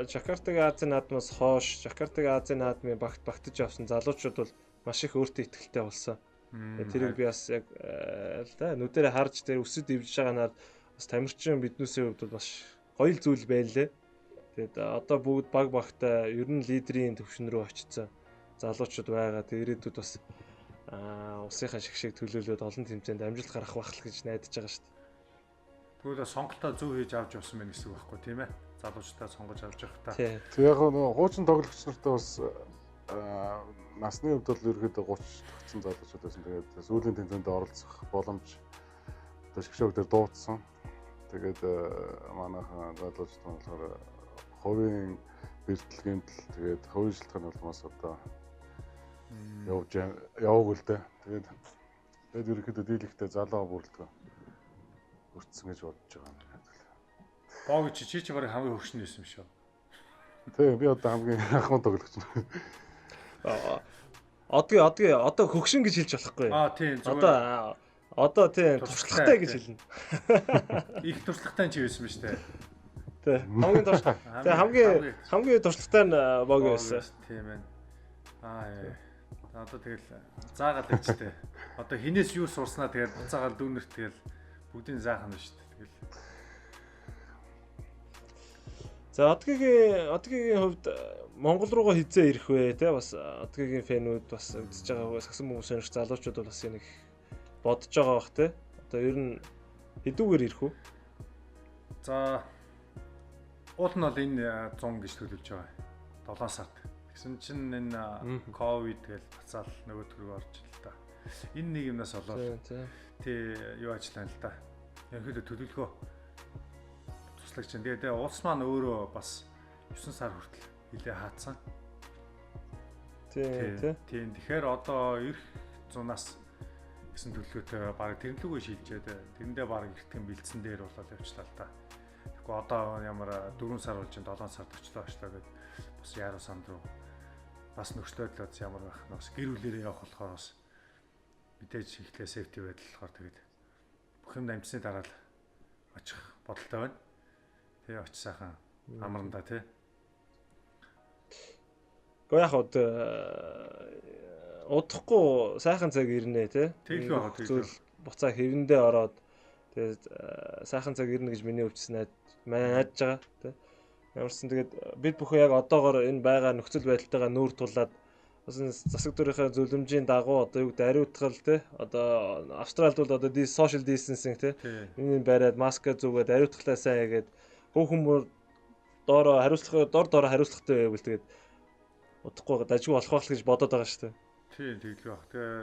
Жакартагийн Азийн наадмаас хойш Жакартагийн Азийн наадмын багтаж явсан залуучууд бол маш их өөртөө ихтэй болсон. Тэрийг би бас яг л да нүдэрэ харж тэр өсөд ивж байгаанаар бас тамирчин биднүүсийн хувьд бол маш гоё зүйл байлээ. Тэгээд одоо бүгд баг багтай ер нь лидерийн төвшин рүү очицсан залуучууд байгаа. Тэгээд ирээдүйд бас усынхаа шигшээг төлөөлөөд олон тэмцээнд амжилт гарах байх л гэж найдаж байгаа шүү дээ. Тэгвэл сонголтоо зөв хийж авч явсан байх гэсэн үг байхгүй тийм ээ. Залуучуудаа сонгож авч явах та. Тэг яг нөгөө хуучин тоглогч нартай бас насны хувьд бол ерөөдөө 30 тогтсон залуучууд байсан. Тэгээд сүүлийн тэмцээнд оролцох боломж одоо шигшээг дээр дуудсан. Тэгээд манайхан залуучууд нь болохоор хувийн бэртэлгээнд л тэгээд хувийн шилтгэн улмаас одоо яваг л дээ. Тэгээд ерөөхдөө дийлэхтэй залуу бүрэлдэхүүн хүртсэн гэж бодож байгаа юм. Боги чи барыг хамгийн хөвшин байсан юм шүү. Тэг би одоо хамгийн ахмад тоглогч. Одоо хөгшин гэж хэлж болохгүй. Тийм одоо тийм туршлагатай гэж хэлнэ. Их туршлагатай чи байсан биз дээ. Тэг хамгийн туршлагатай нь Боги байсан. Тийм ээ. Одоо тэгэл заагаад ичтэй. Одоо хинээс юу сурснаа тэгэл буцаагаад дүүнэрт тэгэл бүгдийн заахна шүү дээ. Тэгэл. За одгийн хувьд Монгол руугаа хизээ ирэх вэ те бас одгийн фэнүүд бас үзэж байгаа сагсан хүмүүс сонирх залуучууд бол бас нэг бодож байгаа бах те. Одоо ер нь хэдүүгээр ирэх үү? За уул нь бол энэ 100 гэж төлөвлөж байгаа. 7 сард. Тэгсэн чинь энэ ковид тэгэл бацаал нөгөө төрөг орж ил та. Энэ нэг юмнаас болоод тий юу ажиллаа л та. Ерөнхийдөө төлөвлөгөө туслагч. Тэгээд улс маань өөрөө бас 9 сар хүртэл нэлээ хаацсан. Тийм. Тэгэхээр одоо эх зунаас гэсэн төлөвлөгөөтэй баг тэрнлүүгээ шилжээд тэрэндээ баг ихтгэн бэлдсэн дээр болоод явчлаа л та. Тэгэхгүй одоо ямар 4 сар болж 7 сард очлоо гэд бас яруу санд руу бас нөхцөлөд ямар байх нь бас гэр бүлээрээ явах болохоор бас мэдээж ихлэ сейфти байдал болохоор тэгээд бүх юм амжсны дараа л очих бодолтой байна. Тэгээ очиж сайхан амранда тий. Гэхдээ яг удахгүй сайхан цаг ирнэ тий. Тэгэл байгаа тэгэл. Буцаа хэвэндээ ороод тэгээд сайхан цаг ирнэ гэж миний өвчсөн найдаж байгаа тий. Ямарсан тэгээд бид бүхэн яг одоогоор энэ байгаа нөхцөл байдалтайгаа нүүр тулаад бас засаг дүүрийнхээ зөвлөмжийн дагуу одоо юу гэдэг ариутгал тий. Одоо Австралид бол одоо social distancing тий. Энийг бариад маска зүгээд ариутгалаа сайн хийгээд хүүхэн дор хариуцлагатай байвал тэгээд удахгүй дажгүй болох байх гэж бодоод байгаа шүү дээ. Тийм тэгэл баг. Тэгээ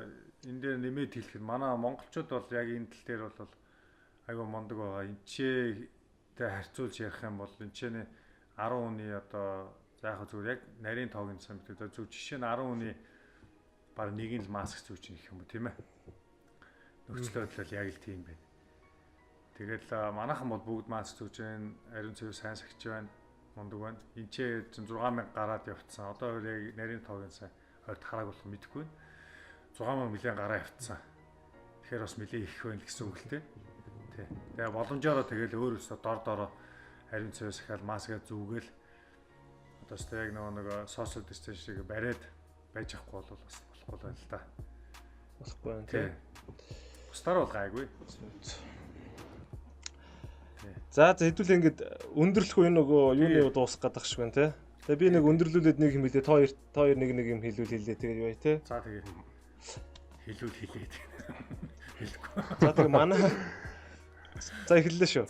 энэ дээр нэмээд хэлэхэд манай монголчууд бол яг энэ тал дээр бол айгүй мондөг байгаа. Энчээтэй харьцуулж ярих юм бол энчээний 10 хүний одоо за яг зүгээр яг нарийн тоогийн сан гэдэг зөв жишээ нь 10 хүний баг нэг нь л маск зүүж гэх юм уу тийм ээ. Нөхцөл байдал яг л тийм байна. Тэгэл манайхан бол бүгд маск зүүж байна, ариун цэвэр сайн сахиж байна, мундаг байна. Энчээ 6000 гараад явцсан. Одоо яг нарийн тоогийн сан ойд харааг болох мэдэхгүй байна. 6000 милион гараа явцсан. Тэгэхээр бас нэлээ их байна гэсэн үг л тий. Тэгээ боломжоор тэгэл өөрөөсөө дор ариун цэвэр сахиал маскаа зүүгээл одоо ч яг нэг social distancing бариад байж ахгүй бол бас болохгүй байна л да. Болохгүй байна тий. Бусдаар бол гайгүй. За хэдүүл ингэж өндөрлөх үе нөгөө юуны дуусах гэдэг шиг байна тий. Тэгээ би нэг өндөрлүүлээд нэг юм хэлээ. Та хоёр нэг юм хэлээ тэгээ юу тий. За тэгээ хэлээд хэлэхгүй. За тэгээ манай за эхэллээ шүү.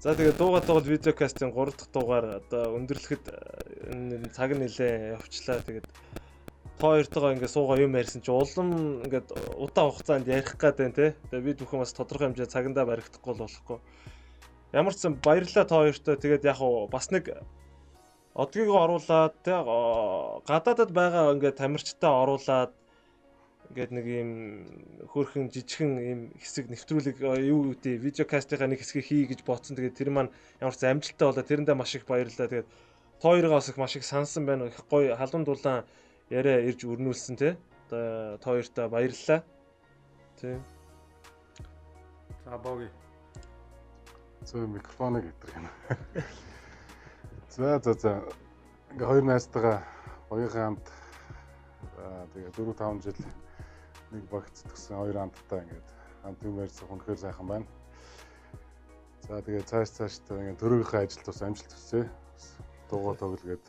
За тэгээ дуугаад видеокастын 3 дахь дугаар одоо өндөрлөхөд цаг нэлээ явчлаа. Тэгээд та хоёртойгоо ингээд суугаа юм ярьсан чи улам ингээд удаан хугацаанд ярих гээд байна те. Тэгээд бид бүхэн бас тодорхой хэмжээ цагандаа баригдахгүй болохгүй. Ямар ч сан баярлалаа та хоёртой. Тэгээд яг бас нэг одгийгоо оруулаад те гадаадад байгаа ингээд тамирчтай оруулаад ингээд нэг юм хөөрхөн жижигхэн юм хэсэг нэвтрүүлэг юу гэдэг видеокастынхаа нэг хэсгийг хий гэж бодсон. Тэгээд тэр маань ямар ч амжилттай болоо тэрэндээ маш их баярлалаа. Тэгээд та хоёроо бас их маш их сансан байна. Их гоё халуун дулаан яриа ирж өрнүүлсэн те. Одоо та хоёртаа баярлалаа. Тий. За боги. Зөв микрофоныг хэтрэх юм. За. Ингээ хоёр найзтайгаа багийнхаа хамт тэгээ 4-5 жил нэг багц төгсөн хоёр хамттай ингээд хамт юм ярьсан хүнхээр сайхан байна. За тэгээ цаашдаа ингээд төрөөгийнхөө ажилд бас амжилт хүсье. Дуугаа тоглгээд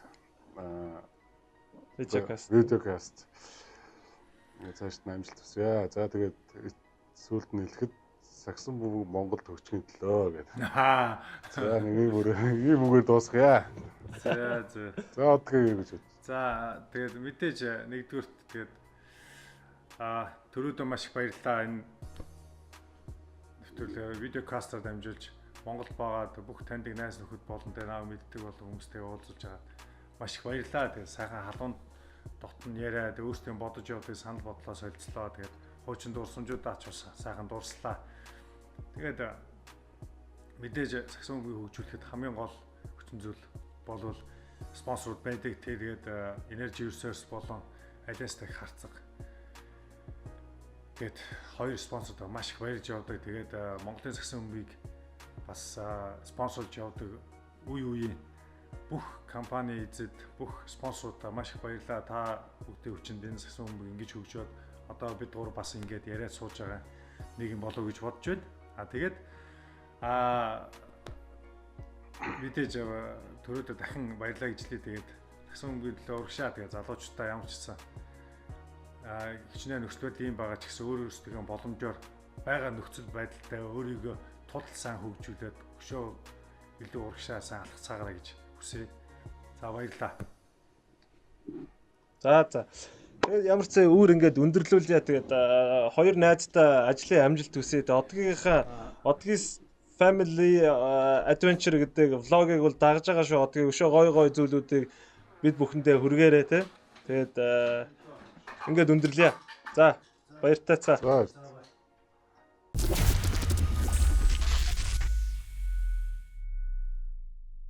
видеокаст ингээд цаашд нь амжилт хүсье. За тэгээд сүүлд нь хэлэхэд сагсан бүг Монгол төгчгийн төлөө гэдэг. За нэг үгээр дуусгая. За. За одгүй юу гэж. За тэгээд мэдээж нэгдүгürt тэгээд төрөөдөө маш их баярлалаа энэ нэвтрүүлгээр видеокастаар дамжуулж Монголд байгаа бүх таньдаг найз нөхөд болон тэ наа мэддэг болон хүмүүстэйгээ уулзаж байгаа маш их баярлалаа. Тэгээд сайхан халуун дотн яриад өөрсдөө бодож явдаг санал бодлоо солилцлоо. Тэгээд хуучин дурсамжуудаа ч бас сайхан дурслаа. Тэгээд мэдээж саксофоныг хөгжүүлэхэд хамгийн гол хүчин зүйл болвол спонсорууд байдаг. Тэгээд Energy Resource болон Alliance-тай харцаг. Тэгээд хоёр спонсортой маш их баярлж явдаг. Тэгээд Монголын саксофоныг бас спонсорлж явдаг үе бүх компани эзэд бүх спонсоруудаа маш их баярлалаа. Та бүгдийн хүчинд энэ засгийн бөмбөг ингэж хөгжөөд одоо бид гур бас ингэж яриад сууж байгаа нэг юм болов гэж бодож байна. Тэгээд мэдээж төрөөдөө дахин баярлалаа гэж хэлээ. Тэгээд засгийн бөмбөгийн төлөө урагшаа тэгээд залуучуудаа ямар ч гэсэн хичнээн нөхцөл байдал ийм байгаа ч гэсэн өөр өөрсдөө боломжоор байгаа нөхцөл байдалтай өөрийгөө тул сайн хөгжүүлээд өшөө илүү урагшаа сайн алхацгаараа гэж хүсье. За баярлалаа. За. Тэгээд ямар ч зэ үүр ингээд өндөрлүүлье. Тэгээд хоёр найзтай ажлын амжилт хүсье. Одгийнхаа family adventure гэдэг влогийг бол дагж байгаа шүү. Одгийн өшөө гой зүйлүүдийг бид бүхэндээ хүргээрэй те. Тэгээд ингээд өндөрлье. За баяртай цаа. За